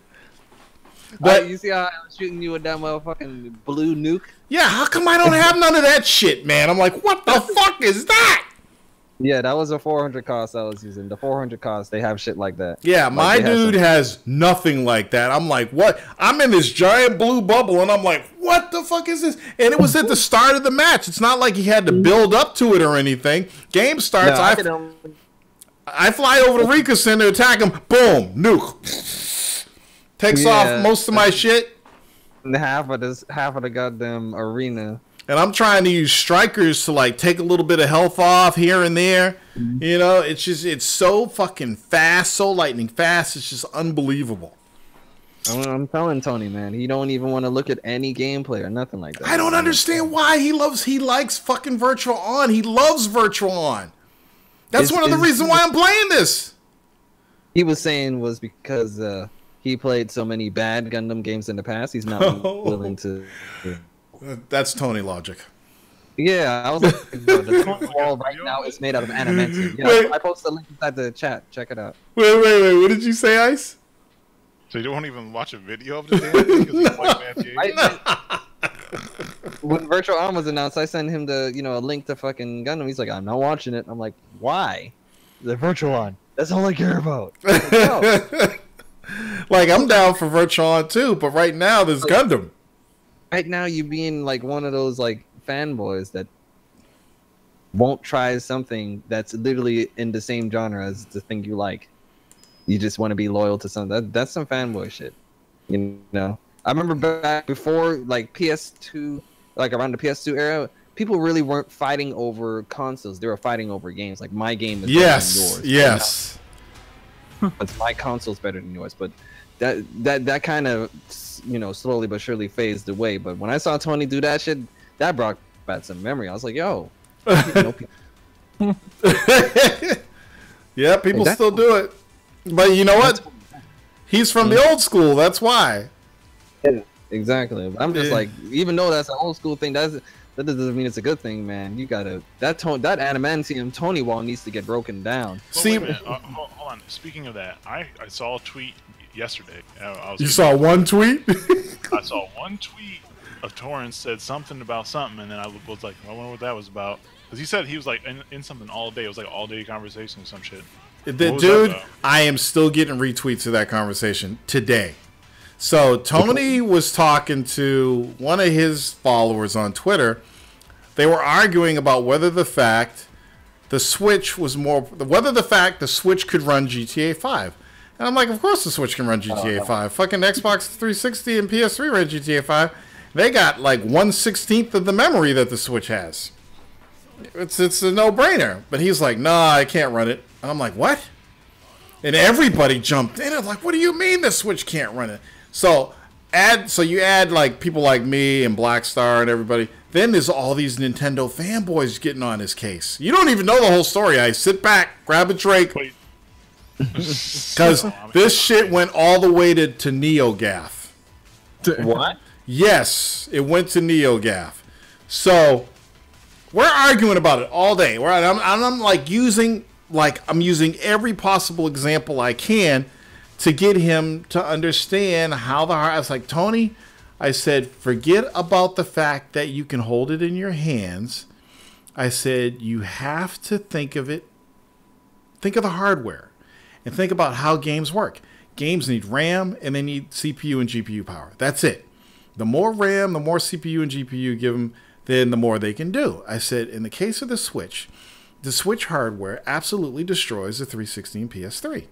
But you see how I was shooting you with that motherfucking blue nuke? Yeah, how come I don't have none of that shit, man? I'm like, what the fuck is that? Yeah, that was a 400 cost I was using. The 400 cost, they have shit like that. Yeah, my dude has nothing like that. I'm like, what? I'm in this giant blue bubble, and I'm like, what the fuck is this? And it was at the start of the match. It's not like he had to build up to it or anything. Game starts, I fly over to Rikusen to attack him. Boom, nuke. Takes off most of my shit. And half of the goddamn arena. And I'm trying to use strikers to like take a little bit of health off here and there. You know, it's so fucking fast, so lightning fast. It's just unbelievable. I'm telling Tony, man, he don't even want to look at any gameplay or nothing like that. I don't understand why he likes fucking Virtual On. He loves Virtual On. That's one of the reasons why I'm playing this. He was saying was because he played so many bad Gundam games in the past. He's not willing to. That's Tony logic. Yeah, I was like, the Tony wall right now is made out of animation. Yeah, I posted a link inside the chat. Check it out. Wait. What did you say, Ice? So you don't want to even watch a video of the damn thing because you play bad games? When Virtual On was announced, I sent him a link to fucking Gundam. He's like, I'm not watching it. I'm like, why? The Virtual On. That's all I care about. Like, no. Like, I'm down for Virtual On too, but right now there's Gundam. Right now, you being like one of those like fanboys that won't try something that's literally in the same genre as the thing you like. You just want to be loyal to something. That's some fanboy shit. You know, I remember back before like PS2, like around the PS2 era, people really weren't fighting over consoles. They were fighting over games. Like my game is better than yours. Yes. But my console's better than yours. But that kind of slowly but surely phased away. But when I saw Tony do that shit, that brought back some memory. I was like, yo. Yeah, people still do it. But you know what? He's from the old school. That's why. Yeah, exactly. I'm just like, even though that's an old school thing, that doesn't mean it's a good thing, man. You gotta that adamantium Tony wall needs to get broken down. See, hold on. Speaking of that, I saw a tweet yesterday. You saw one tweet? I saw one tweet of Torrance said something about something, and then I was like, I wonder what that was about. Because he said he was like in something all day. It was like all day conversation or some shit. Dude, I am still getting retweets of that conversation today. So Tony was talking to one of his followers on Twitter. They were arguing about whether the fact the Switch could run GTA 5. And I'm like, of course the Switch can run GTA 5. Fucking Xbox 360 and PS3 run GTA 5. They got like 1/16 of the memory that the Switch has. It's a no-brainer. But he's like, nah, I can't run it. And I'm like, what? And everybody jumped in. I'm like, what do you mean the Switch can't run it? So you add like people like me and Blackstar and everybody. Then there's all these Nintendo fanboys getting on his case. You don't even know the whole story. I sit back, grab a drink. Because this shit went all the way to NeoGAF. What? Yes, it went to NeoGAF. So we're arguing about it all day. I'm like using every possible example I can to get him to understand how I was like, Tony, I said, forget about the fact that you can hold it in your hands. I said, you have to think of it. Think of the hardware and think about how games work. Games need RAM and they need CPU and GPU power. That's it. The more RAM, the more CPU and GPU you give them, then the more they can do. I said, in the case of the Switch hardware absolutely destroys the 360 and PS3.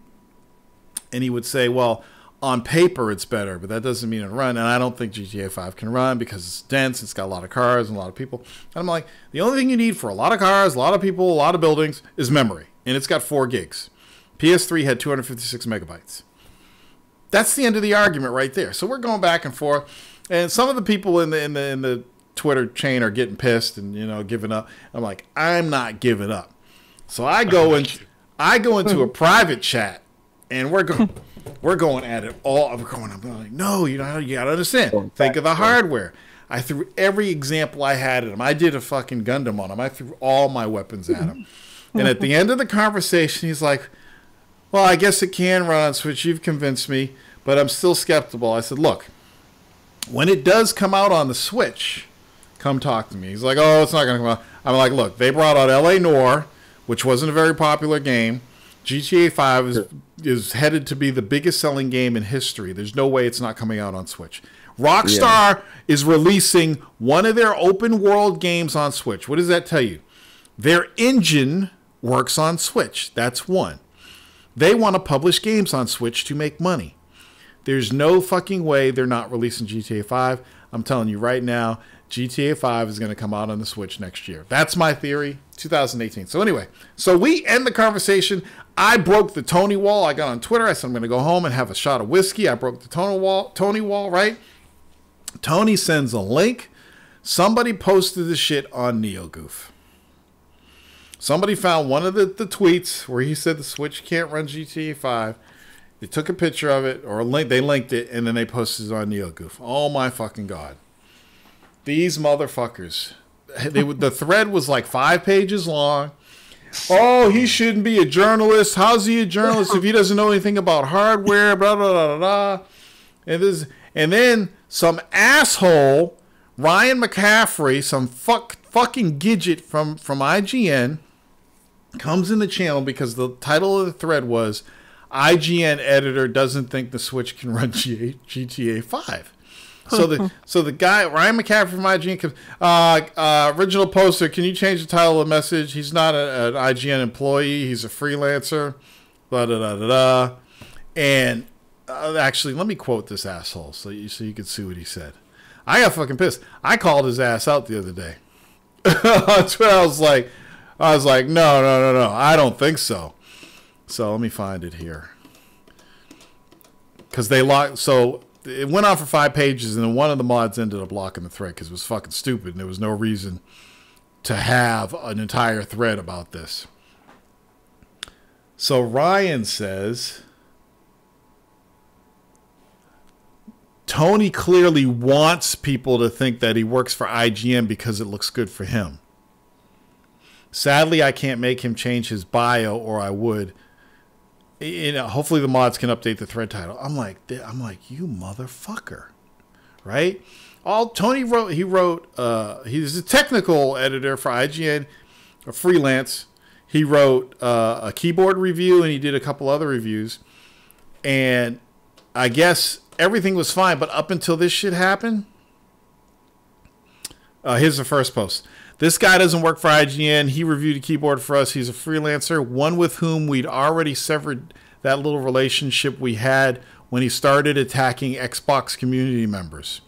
And he would say, well, on paper it's better, but that doesn't mean it'll run. And I don't think GTA 5 can run because it's dense, it's got a lot of cars and a lot of people. And I'm like, the only thing you need for a lot of cars, a lot of people, a lot of buildings is memory. And it's got 4 gigs. PS3 had 256 megabytes. That's the end of the argument right there. So we're going back and forth. And some of the people in the Twitter chain are getting pissed and giving up. I'm like, I'm not giving up. So I go into a private chat and we're going at it all. I'm like, no, you gotta understand. Think of the hardware. I threw every example I had at him. I did a fucking Gundam on him. I threw all my weapons at him. And at the end of the conversation, he's like, well, I guess it can run on Switch. You've convinced me, but I'm still skeptical. I said, look, when it does come out on the Switch, come talk to me. He's like, oh, it's not going to come out. I'm like, look, they brought out L.A. Noire, which wasn't a very popular game. GTA 5 is headed to be the biggest selling game in history. There's no way it's not coming out on Switch. Rockstar is releasing one of their open world games on Switch. What does that tell you? Their engine works on Switch. That's one. They want to publish games on Switch to make money. There's no fucking way they're not releasing GTA 5. I'm telling you right now, GTA 5 is going to come out on the Switch next year. That's my theory, 2018. So anyway, so we end the conversation. I broke the Tony wall. I got on Twitter. I said, I'm going to go home and have a shot of whiskey. I broke the Tony wall, right? Tony sends a link. Somebody posted the shit on NeoGoof. Somebody found one of the tweets where he said the Switch can't run GTA 5. They took a picture of it, or they linked it, and then they posted it on NeoGoof. Oh my fucking God. These motherfuckers. The thread was like 5 pages long. Oh, he shouldn't be a journalist. How's he a journalist if he doesn't know anything about hardware? Blah, blah, blah, blah, blah. And then some asshole, Ryan McCaffrey, some fucking gidget from IGN, comes in the channel because the title of the thread was IGN editor doesn't think the Switch can run GTA 5. So the guy, Ryan McCaffrey from IGN, comes, original poster, can you change the title of the message? He's not an IGN employee. He's a freelancer. Blah, da, da, da, da. And actually, let me quote this asshole so you can see what he said. I got fucking pissed. I called his ass out the other day. That's what I was like, no, I don't think so. So let me find it here. Because so it went on for 5 pages, and then one of the mods ended up blocking the thread because it was fucking stupid, and there was no reason to have an entire thread about this. So Ryan says, Tony clearly wants people to think that he works for IGN because it looks good for him. Sadly, I can't make him change his bio, or I would. Hopefully the mods can update the thread title. I'm like, you motherfucker, right? All Tony wrote, he's a technical editor for IGN, a freelance. He wrote a keyboard review, and he did a couple other reviews. And I guess everything was fine, but up until this shit happened, here's the first post. This guy doesn't work for IGN. He reviewed a keyboard for us. He's a freelancer, one with whom we'd already severed that little relationship we had when he started attacking Xbox community members.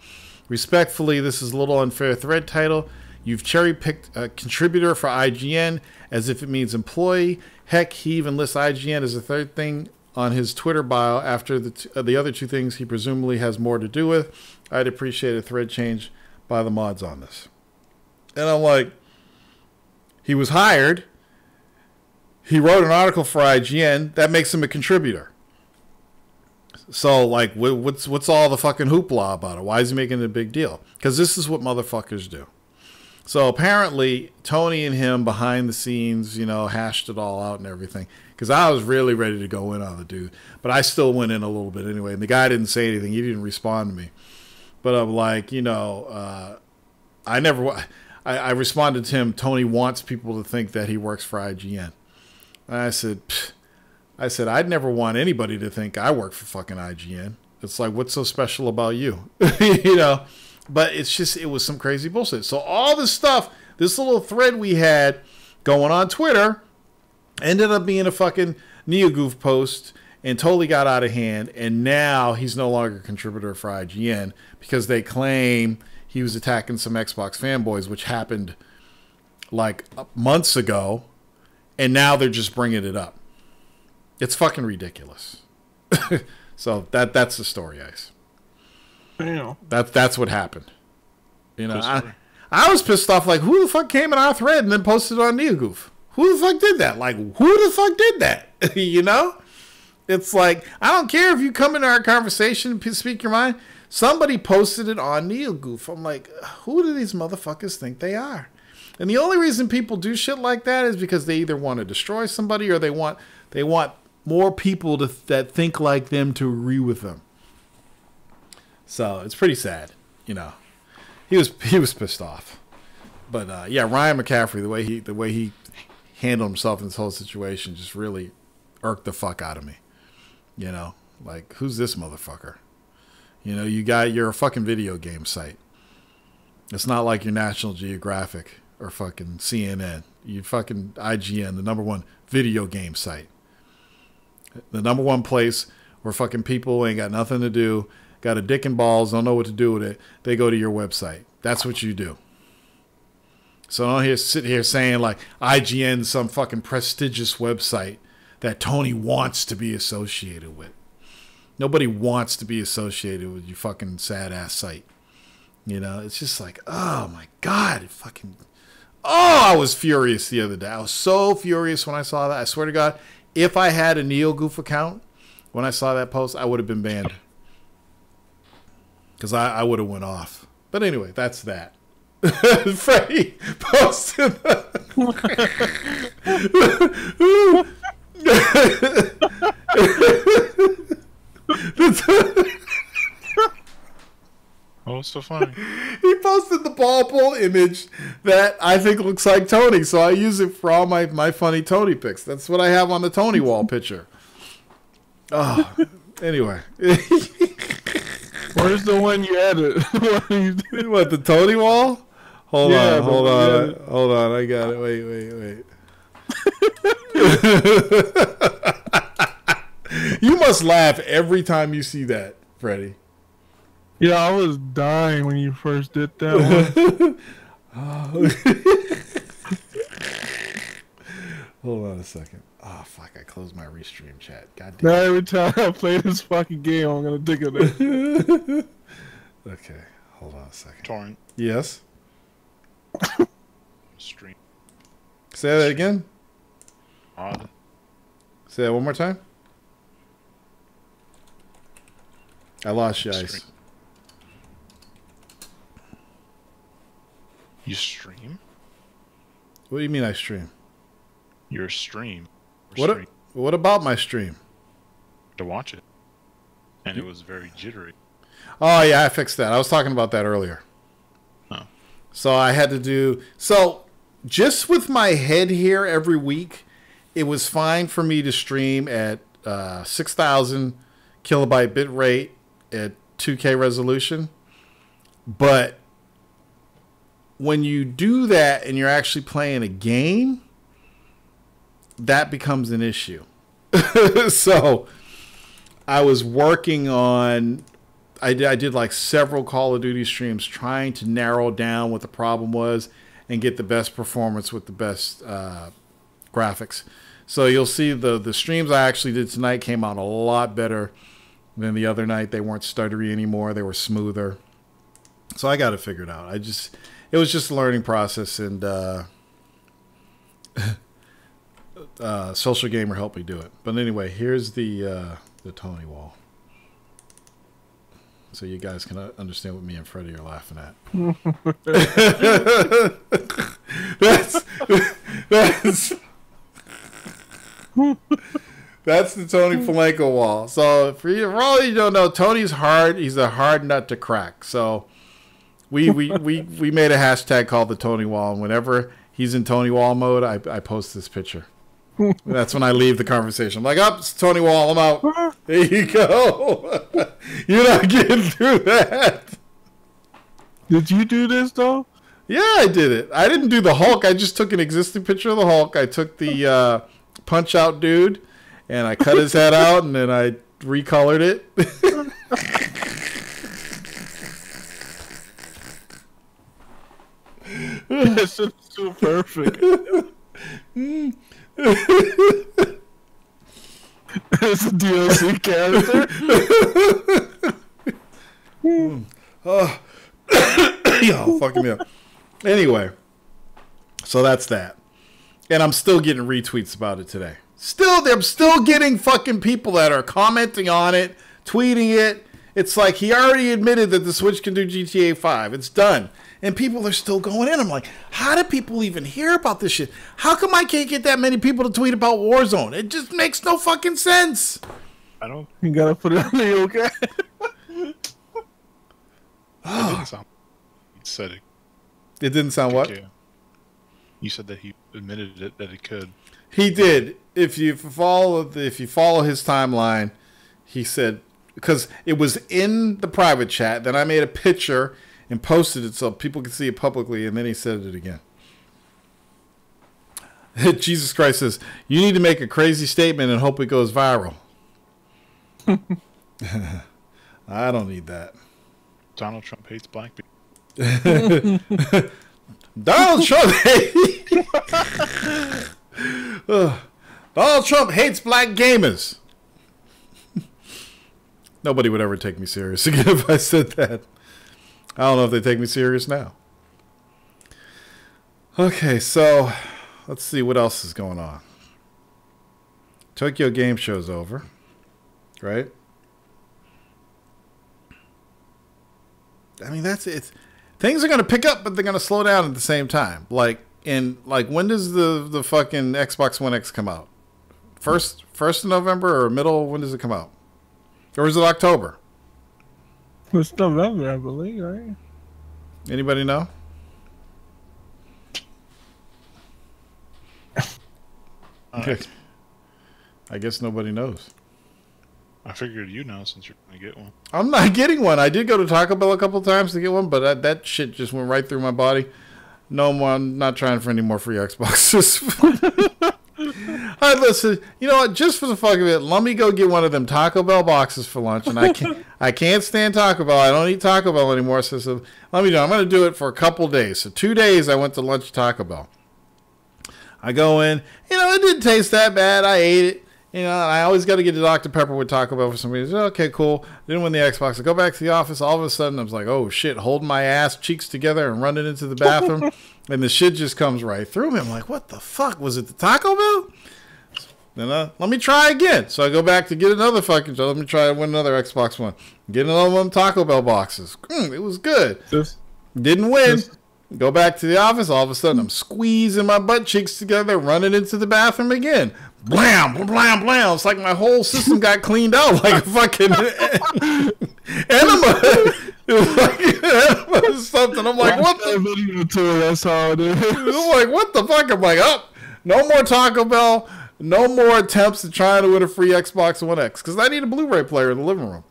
Respectfully, this is a little unfair thread title. You've cherry-picked a contributor for IGN as if it means employee. Heck, he even lists IGN as a third thing on his Twitter bio after the other 2 things he presumably has more to do with. I'd appreciate a thread change by the mods on this. And I'm like, he was hired. He wrote an article for IGN. That makes him a contributor. So, like, what's all the fucking hoopla about it? Why is he making it a big deal? Because this is what motherfuckers do. So apparently, Tony and him behind the scenes, you know, hashed it all out and everything. Because I was really ready to go in on the dude. But I still went in a little bit anyway. And the guy didn't say anything. He didn't respond to me. But I'm like, you know, I responded to him, Tony wants people to think that he works for IGN. And I said, I'd never want anybody to think I work for fucking IGN. It's like, what's so special about you? You know? But it's just, it was some crazy bullshit. So all this stuff, this little thread we had going on Twitter ended up being a fucking NeoGoof post and totally got out of hand. And now he's no longer a contributor for IGN because they claim he was attacking some Xbox fanboys, which happened like months ago. And now they're just bringing it up. It's fucking ridiculous. So that's the story, Ice. Damn. That's what happened. You know, I was pissed off. Like, who the fuck came in our thread and then posted it on NeoGoof? Who the fuck did that? Like, who the fuck did that? You know, it's like, I don't care if you come into our conversation and speak your mind. Somebody posted it on NeoGoof. I'm like, who do these motherfuckers think they are? And the only reason people do shit like that is because they either want to destroy somebody or they want more people that think like them to agree with them. So it's pretty sad, you know. He was pissed off, but yeah, Ryan McCaffrey, the way he handled himself in this whole situation just really irked the fuck out of me. You know, like, who's this motherfucker? You know, you're a fucking video game site. It's not like you're National Geographic or fucking CNN. You fucking IGN, the #1 video game site, the #1 place where fucking people ain't got nothing to do. Got a dick and balls, don't know what to do with it, they go to your website. That's what you do. So don't sit here saying like IGN's some fucking prestigious website that Tony wants to be associated with. Nobody wants to be associated with your fucking sad ass site. You know, it's just like, oh my God, I was furious the other day. I was so furious when I saw that. I swear to God, if I had a NeoGoof account, when I saw that post, I would have been banned. Because I would have went off. But anyway, that's that. Freddie posted Oh, it's so funny. He posted the ball pool image that I think looks like Tony, so I use it for all my funny Tony pics. That's what I have on the Tony wall picture. Oh, anyway. Where's the one you added? What, the Tony wall? Hold on. I got it. Wait. You must laugh every time you see that, Freddie. Yeah, I was dying when you first did that one. Hold on a second. Oh, fuck. I closed my restream chat. God Now damn. every time I play this fucking game, I'm going to dig of it. Okay. Hold on a second. Torrent. Yes? Stream. Say that again? Odd. Say that one more time? I lost you, Ice. Stream. You stream? What do you mean I stream? Your stream. What about my stream? To watch it. And it was very jittery. Oh, yeah, I fixed that. I was talking about that earlier. Oh. So I had to do... So just with my head here every week, it was fine for me to stream at 6,000 kilobyte bit rate at 2K resolution. But when you do that and you're actually playing a game, that becomes an issue. So I was working on... I did like several Call of Duty streams trying to narrow down what the problem was and get the best performance with the best graphics. So you'll see the streams I actually did tonight came out a lot better than the other night. They weren't stuttery anymore. They were smoother. So I got it figured out. It was just a learning process, and Social Gamer helped me do it. But anyway, here's the Tony wall. so you guys can understand what me and Freddie are laughing at. That's the Tony Palenko wall. So for all you don't know, Tony's hard. He's a hard nut to crack. So we made a hashtag called the Tony Wall, and whenever he's in Tony Wall mode, I post this picture. That's when I leave the conversation. I'm like, up, it's Tony Wall. I'm out. There you go. You're not getting through that. Did you do this though? Yeah, I did it. I didn't do the Hulk. I just took an existing picture of the Hulk. I took the Punch Out dude, and I cut his head out, and then I recolored it. This is too perfect. It's a DLC character. Oh, yo, fucking me up. Anyway, so that's that. And I'm still getting retweets about it today. I'm still getting fucking people that are commenting on it, tweeting it. It's like he already admitted that the Switch can do GTA 5. It's done. And people are still going in. I'm like, how do people even hear about this shit? How come I can't get that many people to tweet about Warzone? It just makes no fucking sense. I don't. You gotta put it on the okay. It didn't sound. He said it. It didn't sound what? Yeah. You said that he admitted it, that it could. He did. If you follow his timeline, he said, because it was in the private chat. Then I made a picture and posted it so people could see it publicly, and then he said it again. Jesus Christ says, you need to make a crazy statement and hope it goes viral. I don't need that. Donald Trump hates black people. Donald Trump Donald Trump hates black gamers. Nobody would ever take me serious again if I said that. I don't know if they take me serious now. Okay, so let's see what else is going on. Tokyo Game Show's over, right? I mean, that's it. Things are going to pick up, but they're going to slow down at the same time. Like when does the fucking Xbox One X come out? First of November or middle? When does it come out? Or is it October? It's November, I believe, right? Anybody know? I guess nobody knows. I figured you know since you're going to get one. I'm not getting one. I did go to Taco Bell a couple of times to get one, but that shit just went right through my body. No more. I'm not trying for any more free Xboxes. All right, listen. You know what? Just for the fuck of it, let me go get one of them Taco Bell boxes for lunch. And I can't stand Taco Bell. I don't eat Taco Bell anymore. So let me do. I'm going to do it for a couple days. So 2 days I went to lunch at Taco Bell. I go in. You know, it didn't taste that bad. I ate it. You know, and I always got to get the Dr. Pepper with Taco Bell for some reason. Okay, cool. Didn't win the Xbox. I go back to the office. All of a sudden, I was like, oh, shit, holding my ass cheeks together and running into the bathroom. And the shit just comes right through me. I'm like, what the fuck? Was it the Taco Bell? Then let me try again. So I go back to get another fucking job. Let me try win another Xbox One. Get another one of them Taco Bell boxes. It was good. Didn't win. Go back to the office. All of a sudden, I'm squeezing my butt cheeks together, running into the bathroom again. Blam, blam, blam. It's like my whole system got cleaned out like a fucking enema. It was like an enema or something. I'm like, what the? That's how it is. I'm like, what the fuck? I'm like, no more Taco Bell. No more attempts at trying to win a free Xbox One X. Because I need a Blu-ray player in the living room.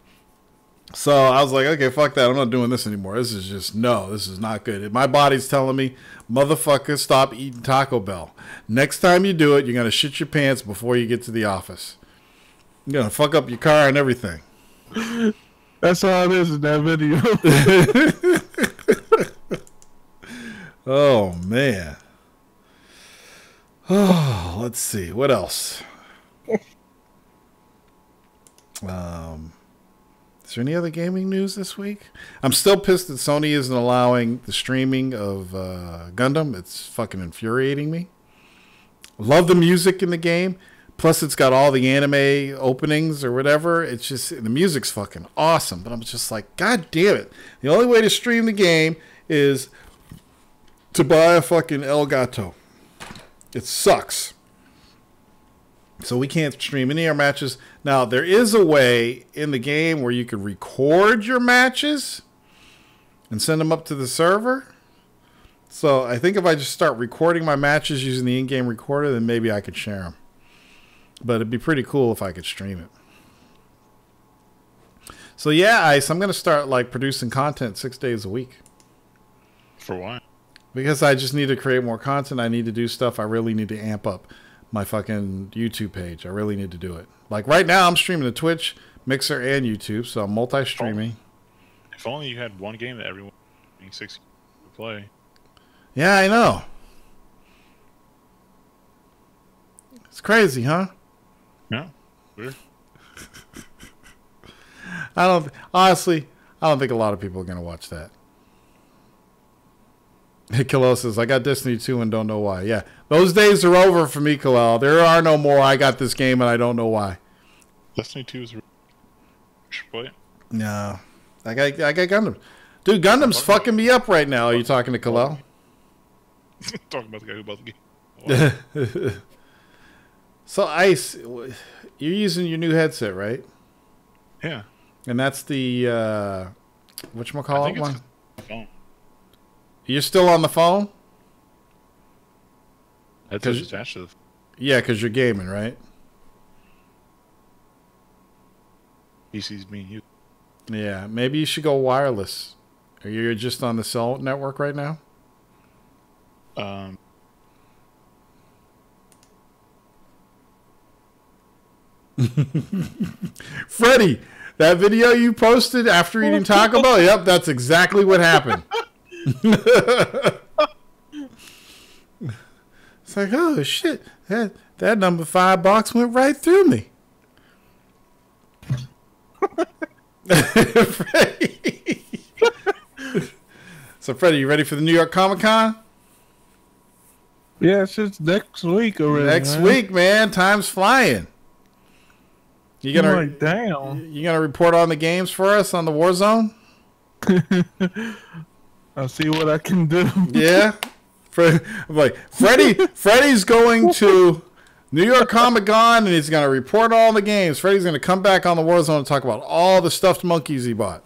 So I was like, okay, fuck that. I'm not doing this anymore. This is not good. My body's telling me, motherfucker, stop eating Taco Bell. Next time you do it, you're going to shit your pants before you get to the office. You're going to fuck up your car and everything. That's how it is in that video. Oh, man. Oh, let's see. What else? Is there any other gaming news this week? I'm still pissed that Sony isn't allowing the streaming of Gundam. It's fucking infuriating me. Love the music in the game, Plus, it's got all the anime openings or whatever. It's just, the music's fucking awesome. But I'm just like, God damn it. The only way to stream the game is to buy a fucking Elgato. It sucks. So we can't stream any of our matches. Now, there is a way in the game where you could record your matches and send them up to the server. So I think if I just start recording my matches using the in-game recorder, then maybe I could share them. But it'd be pretty cool if I could stream it. So yeah, Ice, I'm going to start like producing content 6 days a week. For what? Because I just need to create more content. I need to do stuff. I really need to amp up my fucking YouTube page. I really need to do it. Like right now, I'm streaming to Twitch, Mixer, and YouTube, so I'm multi-streaming. If only you had one game that everyone in NYCC would play. Yeah, I know. It's crazy, huh? Yeah. Weird. Honestly, I don't think a lot of people are going to watch that. Kalel says, I got Destiny 2 and don't know why. Yeah, those days are over for me, Kalel. There are no more I got this game and I don't know why. Destiny 2 is... What? No. I got Gundam. Dude, Gundam's fucking me up right now. Are you talking to Kalel? Talking about the guy who bought the game. So, Ice, you're using your new headset, right? Yeah. And that's the, whatchamacallit one? Phone. You're still on the phone? That's attached to the phone. Yeah, because you're gaming, right? PC's being used. Yeah, maybe you should go wireless. Or you're just on the cell network right now? Freddie, that video you posted after eating Taco Bell, yep, that's exactly what happened. It's like, oh shit, that number 5 box went right through me. Freddie. So Freddie, you ready for the New York Comic Con? Yeah, it's just next week already. Next week, man. Time's flying. You gonna report on the games for us on the Warzone? I'll see what I can do. Yeah. I'm like, Freddie's going to New York Comic Con and he's gonna report all the games. Freddie's gonna come back on the Warzone and talk about all the stuffed monkeys he bought.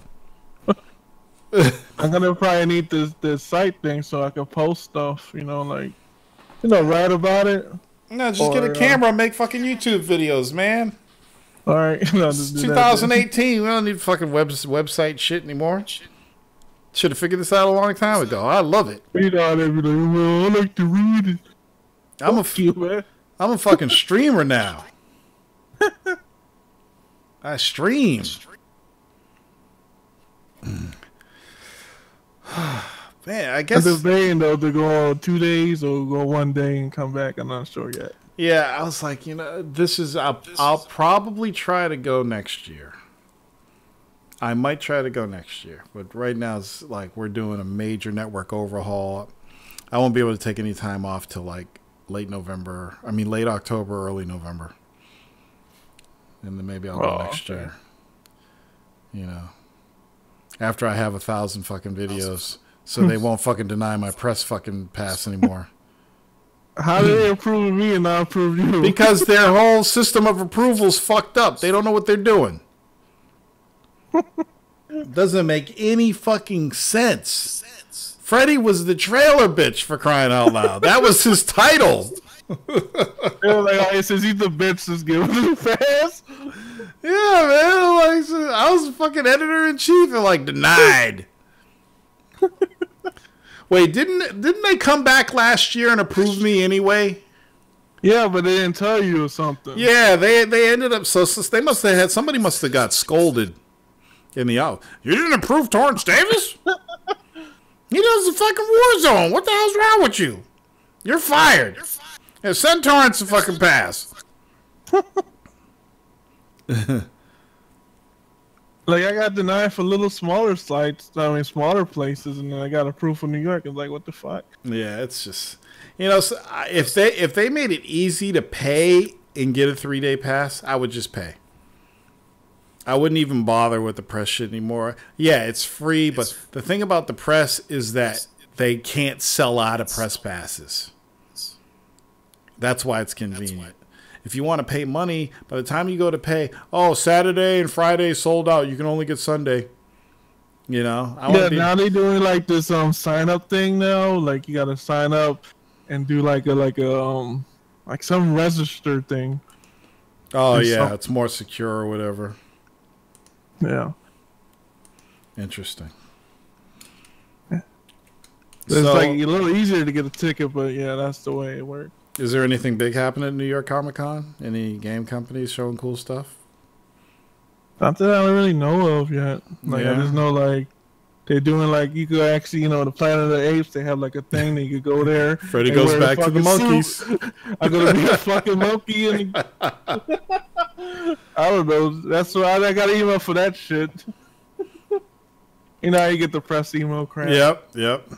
I'm gonna probably need this site thing so I can post stuff, write about it. No, just get a camera and make fucking YouTube videos, man. All right. It's 2018. We don't need fucking website shit anymore. Should have figured this out a long time ago. I love it. Read out every day. Well, I like to read it. I'm a fucking streamer now. I stream. Man, I guess. I'm debating though to go 2 days or go 1 day and come back. I'm not sure yet. Yeah, I was like, I'll probably try to go next year. I might try to go next year, but right now it's like we're doing a major network overhaul. I won't be able to take any time off till like late October, early November. And then maybe I'll go next year. After I have 1,000 fucking videos, so they won't fucking deny my press fucking pass anymore. How do they approve me and not approve you? Because their whole system of approval's fucked up. They don't know what they're doing. Doesn't make any fucking sense. Freddie was the trailer bitch, for crying out loud. That was his title. They're like, oh, since he's the bitch that's giving him fast. Yeah, man. Like, I was the fucking editor-in-chief and like denied. Wait, didn't they come back last year and approve me anyway? Yeah, but they didn't tell you or something. Yeah, they ended up they must have had somebody must have got scolded in the out. You didn't approve Torrance Davis? He does the fucking Warzone. What the hell's wrong with you? You're fired. Yeah, send Torrance a fucking pass. Like, I got denied for little smaller sites, smaller places, and then I got approved for New York. It's like, what the fuck? Yeah, it's just, so if they made it easy to pay and get a 3-day pass, I would just pay. I wouldn't even bother with the press shit anymore. Yeah, it's free, but the thing about the press is that they can't sell out of press passes. That's why it's convenient. If you want to pay money, by the time you go to pay, oh, Saturday and Friday sold out. You can only get Sunday. You know? Now they doing like this sign up thing now. Like you got to sign up and do like some register thing. Oh yeah, it's more secure or whatever. Yeah. Interesting. It's like a little easier to get a ticket, but yeah, that's the way it works. Is there anything big happening at New York Comic Con? Any game companies showing cool stuff? Not that I really know of yet. Like Yeah. I just know like they're doing like you could actually, the Planet of the Apes. They have like a thing that you could go there. Freddy goes back to the monkeys. I'm gonna be a fucking monkey, and I don't know. That's why I got an email for that shit. You know how you get the press email crap. Yep.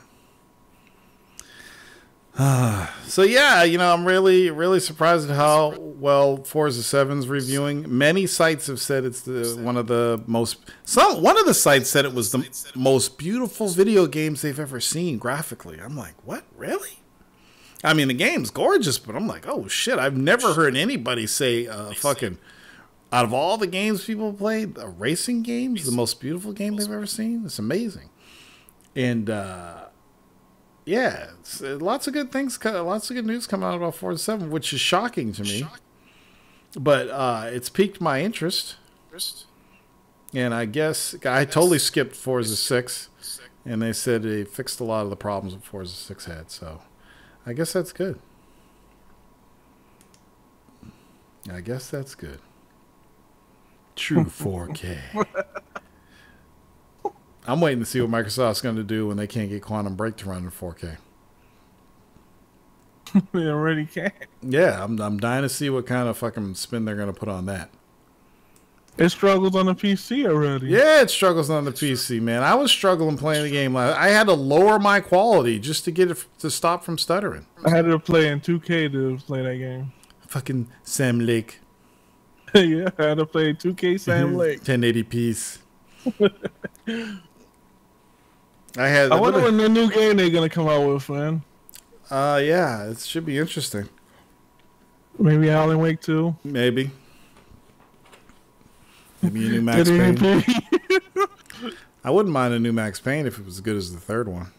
So yeah, I'm really surprised at how well Forza 7's reviewing. Many sites have said it's one of the sites said it was the most beautiful video games they've ever seen graphically. I'm like, what? Really? I mean, the game's gorgeous, but I'm like, oh shit, I've never heard anybody say fucking out of all the games people played, a racing game's the most beautiful game they've ever seen. It's amazing. And yeah, lots of good things, lots of good news coming out about Forza 7, which is shocking to me. But it's piqued my interest. And I guess I totally skipped Forza 6, and they said they fixed a lot of the problems that Forza 6 had. So I guess that's good. True 4K. I'm waiting to see what Microsoft's going to do when they can't get Quantum Break to run in 4K. They already can. Yeah, I'm dying to see what kind of fucking spin they're going to put on that. It struggles on the PC already. Yeah, it struggles on the PC, man. I was struggling playing the game. I had to lower my quality just to get it to stop from stuttering. I had to play in 2K to play that game. Fucking Sam Lake. Yeah, I had to play 2K Sam Lake. 1080p's. I wonder when the new game they're gonna come out with, man. Yeah, it should be interesting. Maybe Alan Wake 2. Maybe a new Max Payne. I wouldn't mind a new Max Payne if it was as good as the third one.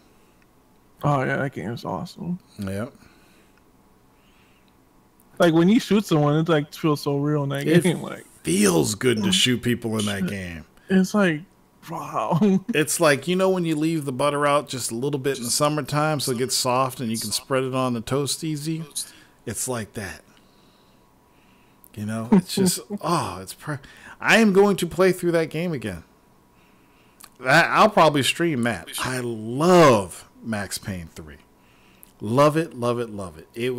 Oh yeah, that game is awesome. Yep. Like when you shoot someone, it like feels so real in that game. Like feels good to shoot people in that game. It's like, wow. It's like, when you leave the butter out just a little bit in the summertime so it gets soft and you can spread it on the toast easy. It's like that. It's just, I am going to play through that game again. I'll probably stream that. I love Max Payne 3. Love it, love it, love it. It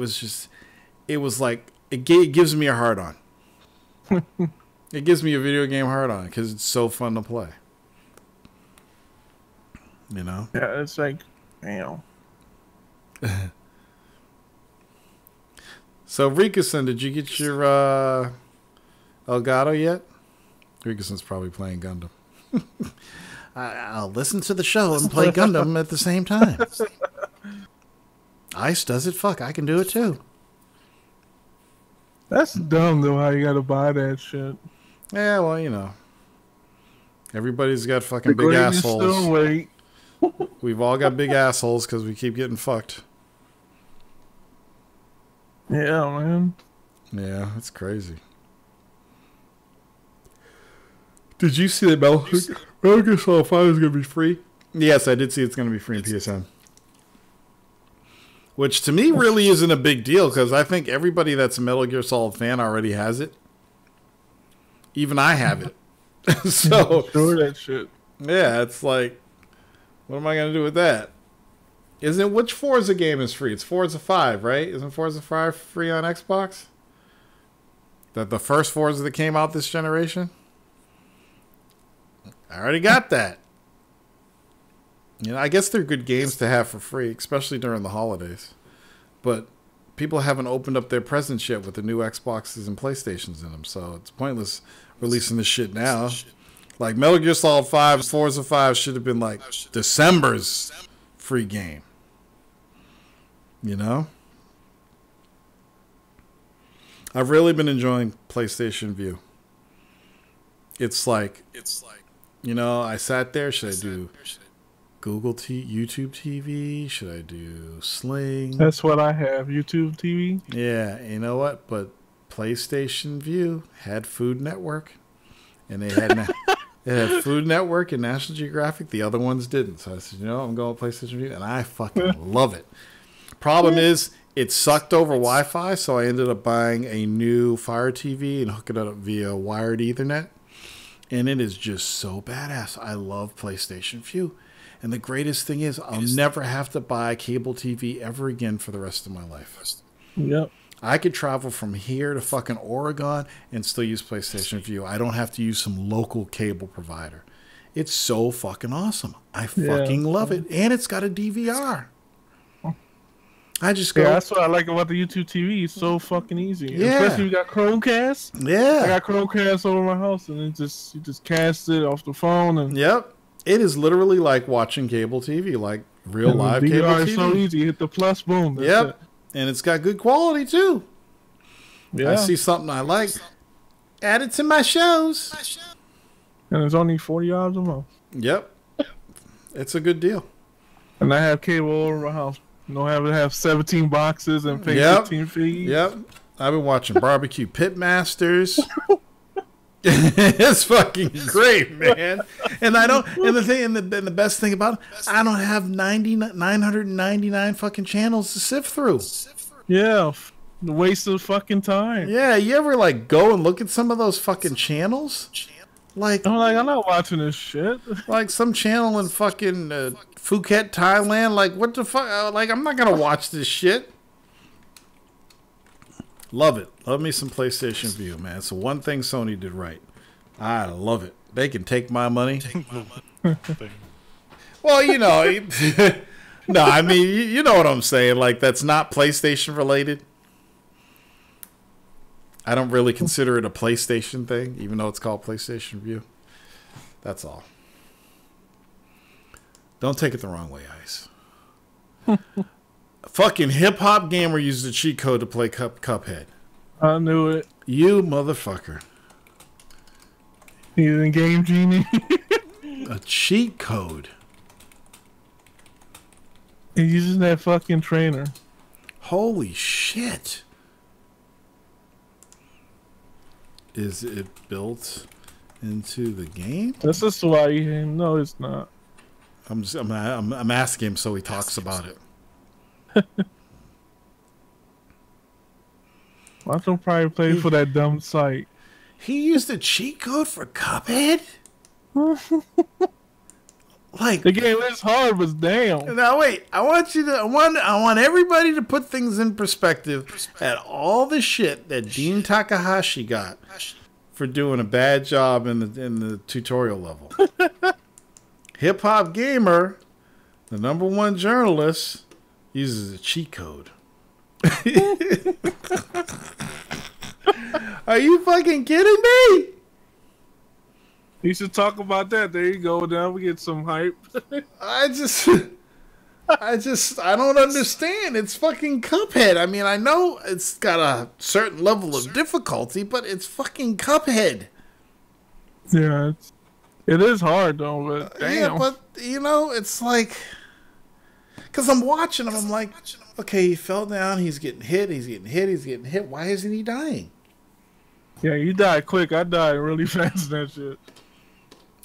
was like, it gives me a hard on. It gives me a video game hard on because it's so fun to play. Yeah, it's like, damn. So, Rikason, did you get your Elgato yet? Rikason's probably playing Gundam. I'll listen to the show and play Gundam at the same time. Ice does it. Fuck, I can do it too. That's dumb, though, how you gotta buy that shit. Yeah, well, everybody's got fucking big assholes. Still wait. We've all got big assholes because we keep getting fucked. Yeah, man. Yeah, it's crazy. Did you see that Metal Gear Solid 5 is going to be free? Yes, I did see it's going to be free in PSN. Which to me really isn't a big deal because I think everybody that's a Metal Gear Solid fan already has it. Even I have it. So sure that shit. Yeah, it's like, what am I going to do with that? Which Forza game is free? It's Forza 5, right? Isn't Forza 5 free on Xbox? The first Forza that came out this generation? I already got that. I guess they're good games to have for free, especially during the holidays. But people haven't opened up their presents yet with the new Xboxes and PlayStations in them, so it's pointless releasing this shit now. Like Metal Gear Solid 5, Forza 5 should have been like December's free game. You know? I've really been enjoying PlayStation Vue. It's like, you know, I sat there, should I do YouTube TV? Should I do Sling? That's what I have, YouTube TV. Yeah, you know what? But PlayStation Vue had Food Network, and they had it had Food Network and National Geographic. The other ones didn't. So I said, you know, I'm going with PlayStation Vue, and I fucking love it. Problem is, it sucked over Wi-Fi, so I ended up buying a new Fire TV and hooking it up via wired Ethernet. And it is just so badass. I love PlayStation Vue. And the greatest thing is I'll never have to buy cable TV ever again for the rest of my life. Yep. I could travel from here to fucking Oregon and still use PlayStation Vue. I don't have to use some local cable provider. It's so fucking awesome. I fucking love it. And it's got a DVR. I just go. Yeah, that's what I like about the YouTube TV. It's so fucking easy. Yeah. Especially if you got Chromecast. Yeah. I got Chromecast over my house, and you just cast it off the phone. And Yep. It is literally like watching cable TV, like real live cable DVR TV. is so easy. Hit the plus, boom. That's Yep. it. And it's got good quality too. Yeah. I see something I like, add it to my shows. And it's only $40 a month. Yep. It's a good deal. And I have cable over my house. You don't have to have 17 boxes and pay 15 fees. Yep. I've been watching Barbecue Pitmasters. It's fucking great, man. And I don't. And the thing, and the best thing about it, I don't have 999 fucking channels to sift through. Yeah, the waste of fucking time. Yeah, you ever like go and look at some of those fucking channels? Like, I'm not watching this shit. Like some channel in fucking Phuket, Thailand. Like, what the fuck? Like, I'm not gonna watch this shit. Love it. Love me some PlayStation Vue, man. It's the one thing Sony did right. I love it. They can take my money. Well, you know, no, I mean, you know what I'm saying. Like, that's not PlayStation related. I don't really consider it a PlayStation thing, even though it's called PlayStation Vue. That's all. Don't take it the wrong way, Ice. Fucking hip-hop gamer used a cheat code to play Cuphead. I knew it. You motherfucker. He's in Game Genie. A cheat code. He's using that fucking trainer. Holy shit. Is it built into the game? That's just why he... No, it's not. I'm asking him so he talks about it. Watch him probably play for that dumb site. He used a cheat code for Cuphead? Like, the game is hard, but damn. Now wait, I want everybody to put things in perspective at all the shit that Dean Takahashi got for doing a bad job in the tutorial level. Hip Hop Gamer, the #1 journalist, uses a cheat code. Are you fucking kidding me? You should talk about that. There you go. Now we get some hype. I don't understand. It's fucking Cuphead. I mean, I know it's got a certain level of difficulty, but it's fucking Cuphead. Yeah, it is hard though. But damn. Yeah, but you know, it's like, because I'm watching him, I'm like, okay, he fell down. He's getting hit. He's getting hit. He's getting hit. Why isn't he dying? Yeah, you died quick. I died really fast in that shit.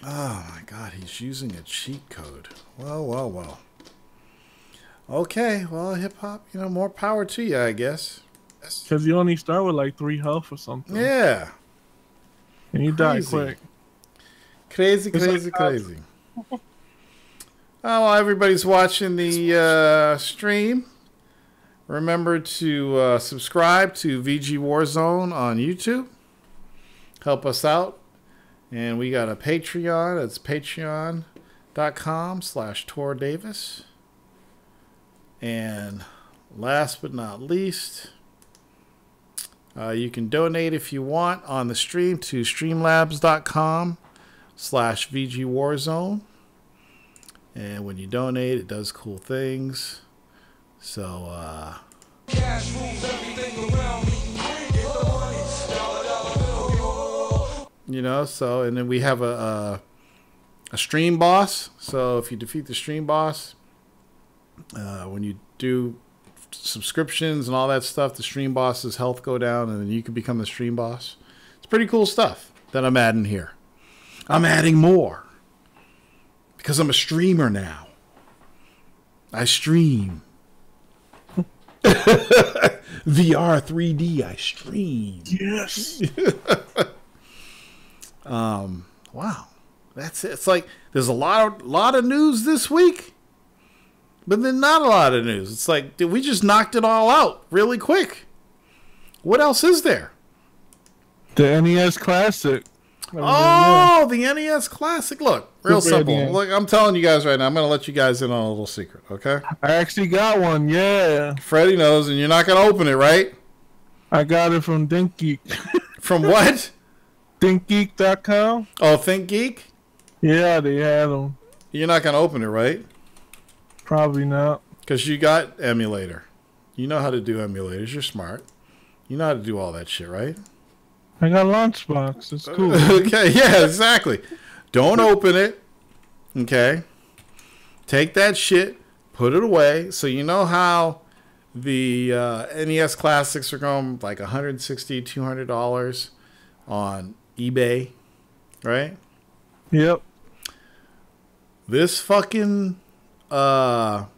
Oh my god, he's using a cheat code. Well. Okay, well, hip hop, you know, more power to you, I guess. Because you only start with like 3 health or something. Yeah. And you die quick. Crazy. Oh, well, everybody's watching the stream. Remember to subscribe to VG Warzone on YouTube. Help us out. And we got a Patreon. It's patreon.com/TorDavis. And last but not least, you can donate if you want on the stream to streamlabs.com/VGWarzone. And when you donate, it does cool things. So, you know, so, and then we have a stream boss. So if you defeat the stream boss, when you do subscriptions and all that stuff, the stream boss's health go down, and then you can become the stream boss. It's pretty cool stuff that I'm adding here. I'm adding more because I'm a streamer now. I stream. VR 3D, I stream. Yes. Wow. That's it. It's like there's a lot of news this week, but then not a lot of news. It's like, dude, we just knocked it all out really quick. What else is there? The NES Classic. Oh, the NES Classic. Look, real Super simple. NES. Look, I'm telling you guys right now, I'm going to let you guys in on a little secret, okay? I actually got one, yeah. Freddie knows, and you're not going to open it, right? I got it from ThinkGeek. From what? ThinkGeek.com. Oh, ThinkGeek? Yeah, they had them. You're not going to open it, right? Probably not. Because you got emulator. You know how to do emulators. You're smart. You know how to do all that shit, right? I got Launchbox. It's cool. Okay, yeah, exactly. Don't open it. Okay? Take that shit, put it away. So you know how the NES Classics are going like $160, $200 on eBay, right? Yep. This fucking SNES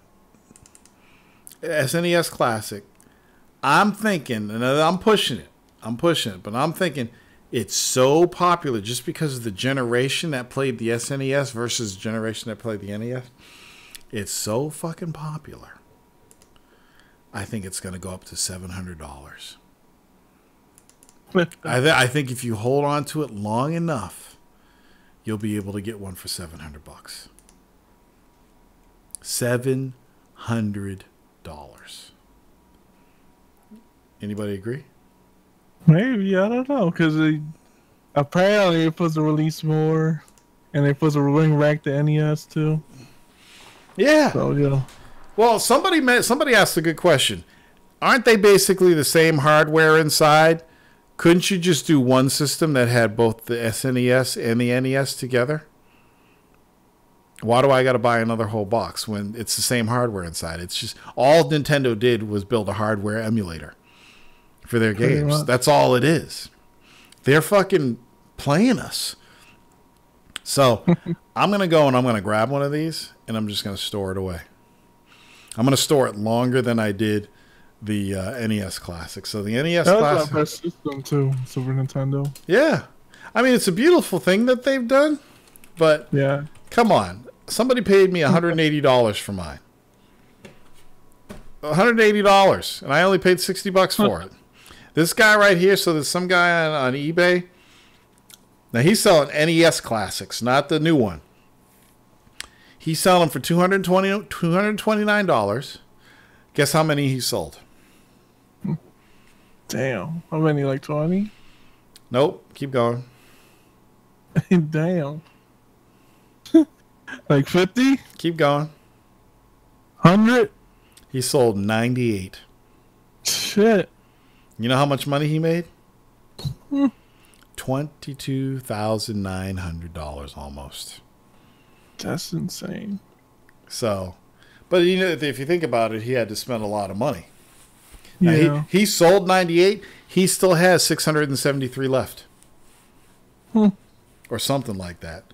Classic, I'm thinking, and I'm pushing it, but I'm thinking it's so popular just because of the generation that played the SNES versus the generation that played the NES. It's so fucking popular. I think it's going to go up to $700. I think if you hold on to it long enough, you'll be able to get one for $700. $700. Anybody agree? Maybe, I don't know, because apparently they're supposed to release more, and they're supposed to bring back the NES too. Yeah. So yeah. Well, somebody asked a good question. Aren't they basically the same hardware inside? Couldn't you just do one system that had both the SNES and the NES together? Why do I got to buy another whole box when it's the same hardware inside? It's just all Nintendo did was build a hardware emulator for their games. That's all it is. They're fucking playing us. So I'm going to go and I'm going to grab one of these and I'm just going to store it away. I'm going to store it longer than I did the NES Classic. So the NES Classic. That's our best system too, Super Nintendo. Yeah. I mean, it's a beautiful thing that they've done, but yeah. Come on. Somebody paid me $180 for mine. $180, and I only paid $60 for it. This guy right here, so there's some guy on eBay. Now, he's selling NES Classics, not the new one. He's selling them for $229. Guess how many he sold? Damn. How many, like 20? Nope. Keep going. Damn. Like 50? Keep going. 100? He sold 98. Shit. You know how much money he made? $22,900 almost. That's insane. So, but you know, if you think about it, he had to spend a lot of money. Yeah. Now, he sold 98. He still has 673 left. Or something like that.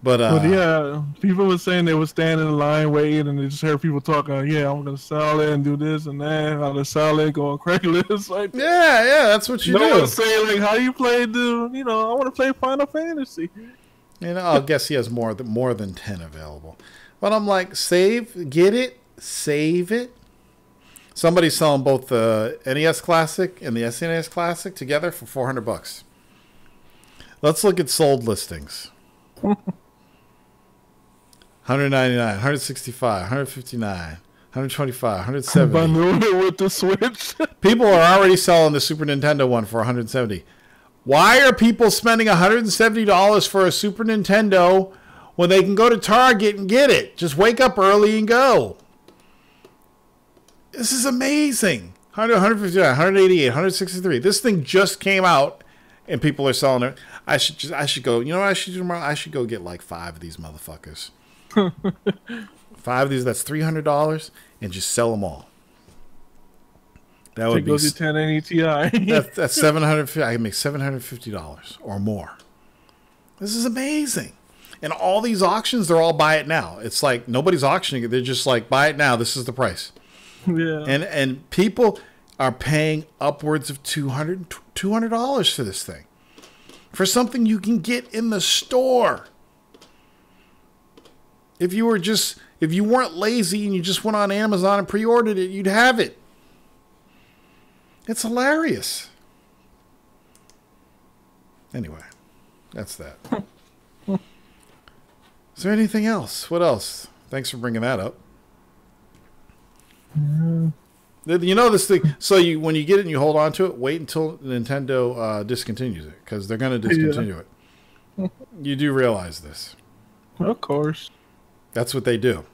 But yeah, people were saying they were standing in line waiting, and they just heard people talking. Yeah, I'm gonna sell it and do this and that. How to sell it? Go on Craigslist. Like, yeah, that's what you do. No one's saying like, how you play? I want to play Final Fantasy. You know, I guess he has more than 10 available. But I'm like, get it, save it. Somebody's selling both the NES Classic and the SNES Classic together for $400. Let's look at sold listings. 199, 165, 159, 125, 170. Bundle it with the Switch. People are already selling the Super Nintendo one for 170. Why are people spending $170 for a Super Nintendo when they can go to Target and get it? Just wake up early and go. This is amazing. 100, 159, 188, 163. This thing just came out and people are selling it. I should go. You know what I should do tomorrow? I should go get like 5 of these motherfuckers. 5 of these. That's $300, and just sell them all. That would be. Go to 1080 Ti. That's $750. I can make $750 or more. This is amazing. And all these auctions, they're all buy it now. It's like nobody's auctioning it. They're just like buy it now. This is the price. Yeah. And people are paying upwards of $200 for this thing. For something you can get in the store. If you weren't lazy and you just went on Amazon and pre-ordered it, you'd have it. It's hilarious. Anyway, that's that. Is there anything else? What else? Thanks for bringing that up. You know this thing. So when you get it and you hold on to it, wait until Nintendo discontinues it, because they're going to discontinue it. You do realize this? Of course. That's what they do.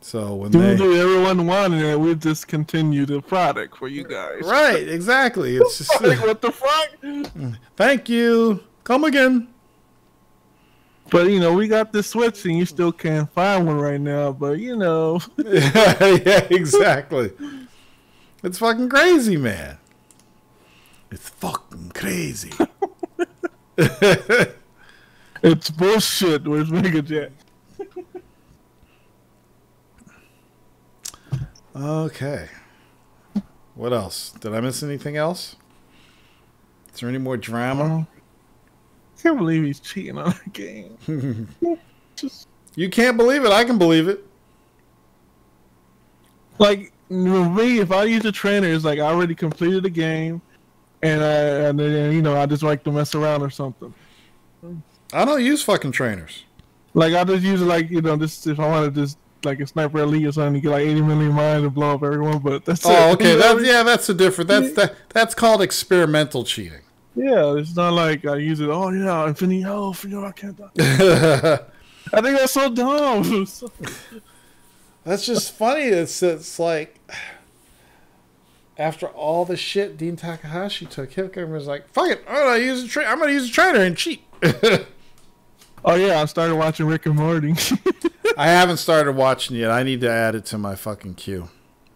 So when everyone wanted it, we discontinue the product for you guys. Right? Exactly. It's just like, what the fuck? Thank you. Come again. But, we got the Switch and you still can't find one right now. But, Yeah, exactly. It's fucking crazy, man. It's fucking crazy. It's bullshit. Where's Mega Jack? Okay. What else? Did I miss anything else? Is there any more drama? I can't believe he's cheating on the game. You can't believe it. I can believe it. Like, me, if I use a trainer, it's like I already completed the game, and then I just like to mess around or something. I don't use fucking trainers. Like, I just use it like, just if I want to just like a sniper elite or something, to get like 80 million mines and blow up everyone, but that's it. Okay. That's a different. That's called experimental cheating. Yeah, it's not like I use it. Oh yeah, infinity health. I can't die. I think that's so dumb. That's just funny. It's like after all the shit Dean Takahashi took, Hipker was like, "Fuck it, I'm gonna use a trainer and cheat." Oh yeah, I started watching Rick and Morty. I haven't started watching yet. I need to add it to my fucking queue.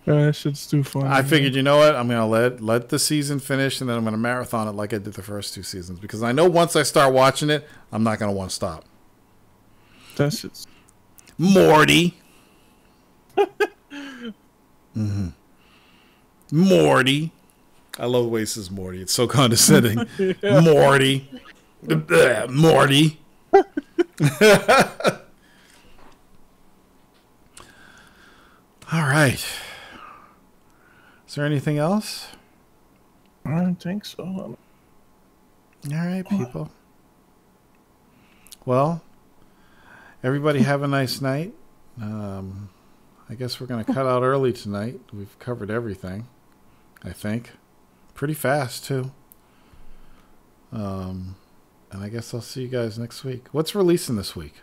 That shit's too funny. I figured, you know what? I'm gonna let the season finish, and then I'm gonna marathon it like I did the first 2 seasons, because I know once I start watching it, I'm not gonna want to stop. That's just Morty. Morty. I love the way he says Morty. It's so condescending. Yeah. Morty. Morty. All right. Is there anything else? I don't think so. All right, people. Well, everybody have a nice night. I guess we're going to cut out early tonight. We've covered everything, I think. Pretty fast, too. And I guess I'll see you guys next week. What's releasing this week?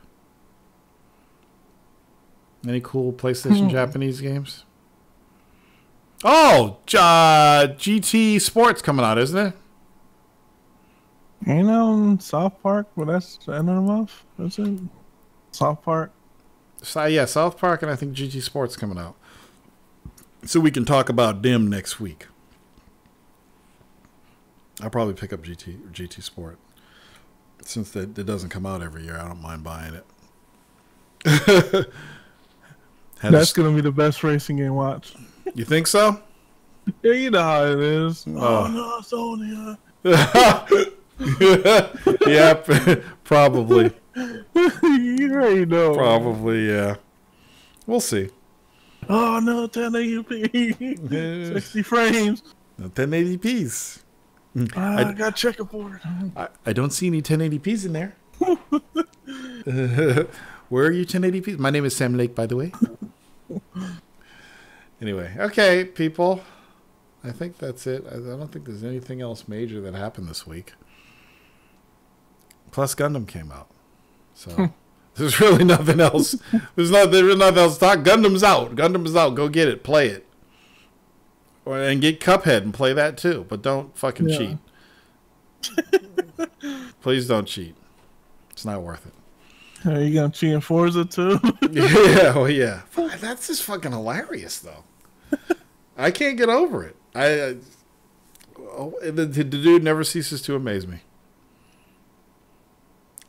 Any cool PlayStation Japanese games? Oh, GT Sports coming out, isn't it? South Park, but that's the end of the month. That's it. South Park. So, yeah, South Park, and I think GT Sports coming out. So we can talk about them next week. I'll probably pick up GT Sport. Since it doesn't come out every year, I don't mind buying it. That's going to be the best racing game watch. You think so? Yeah, you know how it is. Oh no, it's only yeah, probably. You already know. Probably, yeah. We'll see. Oh no, 1080p, 60 frames. 1080p's. I got checkerboard. I don't see any 1080p's in there. Where are you 1080p? My name is Sam Lake, by the way. Anyway, okay, people. I think that's it. I don't think there's anything else major that happened this week. Plus, Gundam came out. So, there's really nothing else. There's nothing else to talk. Gundam's out. Gundam's out. Go get it. Play it. And get Cuphead and play that too. But don't fucking cheat. Please don't cheat. It's not worth it. Are you gonna cheat in Forza too? Yeah, well, yeah. That's just fucking hilarious, though. I can't get over it. The dude never ceases to amaze me.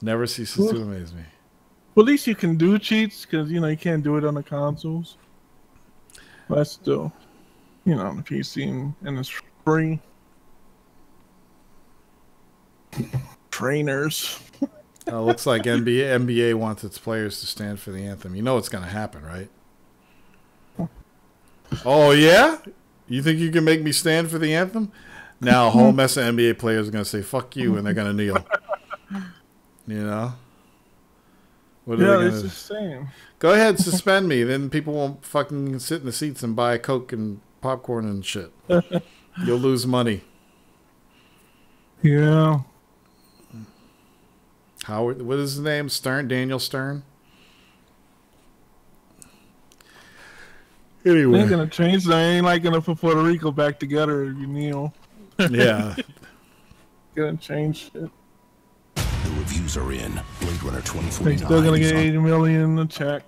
Never ceases to amaze me. Well, at least you can do cheats because you can't do it on the consoles. But still, on the PC and it's free. Trainers. Looks like NBA wants its players to stand for the anthem. You know what's going to happen, right? Oh, yeah? You think you can make me stand for the anthem? Now a whole mess of NBA players are going to say, fuck you, and they're going to kneel. What are they gonna... it's the same. Go ahead, suspend me. Then people won't fucking sit in the seats and buy Coke and popcorn and shit. You'll lose money. Yeah. Howard, what is his name? Stern? Daniel Stern? Anyway. They ain't gonna change. They ain't like gonna put Puerto Rico back together if you kneel. Yeah. Gonna change shit. The reviews are in. Blade Runner 2049. They still gonna get 80 million in the check.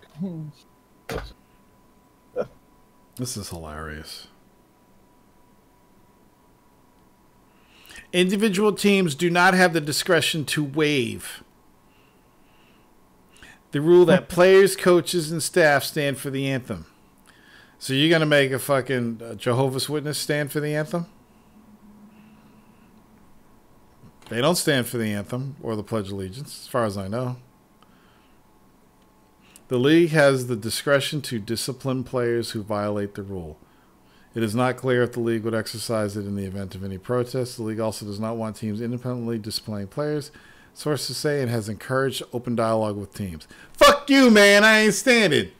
This is hilarious. Individual teams do not have the discretion to waive the rule that players, coaches, and staff stand for the anthem. So you're going to make a fucking Jehovah's Witness stand for the anthem? They don't stand for the anthem or the Pledge of Allegiance, as far as I know. The league has the discretion to discipline players who violate the rule. It is not clear if the league would exercise it in the event of any protest. The league also does not want teams independently disciplining players, sources say, and has encouraged open dialogue with teams. Fuck you, man. I ain't standing.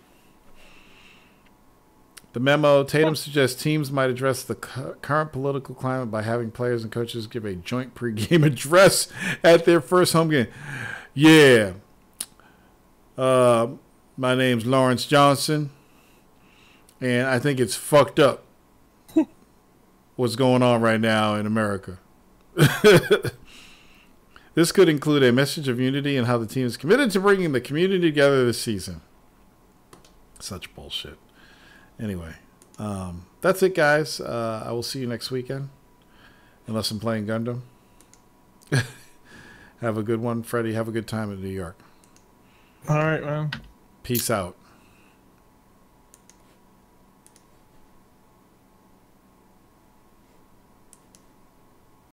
The memo, Tatum suggests teams might address the current political climate by having players and coaches give a joint pregame address at their first home game. Yeah. My name's Lawrence Johnson, and I think it's fucked up what's going on right now in America. This could include a message of unity and how the team is committed to bringing the community together this season. Such bullshit. Anyway, that's it, guys. I will see you next weekend, unless I'm playing Gundam. Have a good one, Freddie. Have a good time in New York. All right, man. Peace out.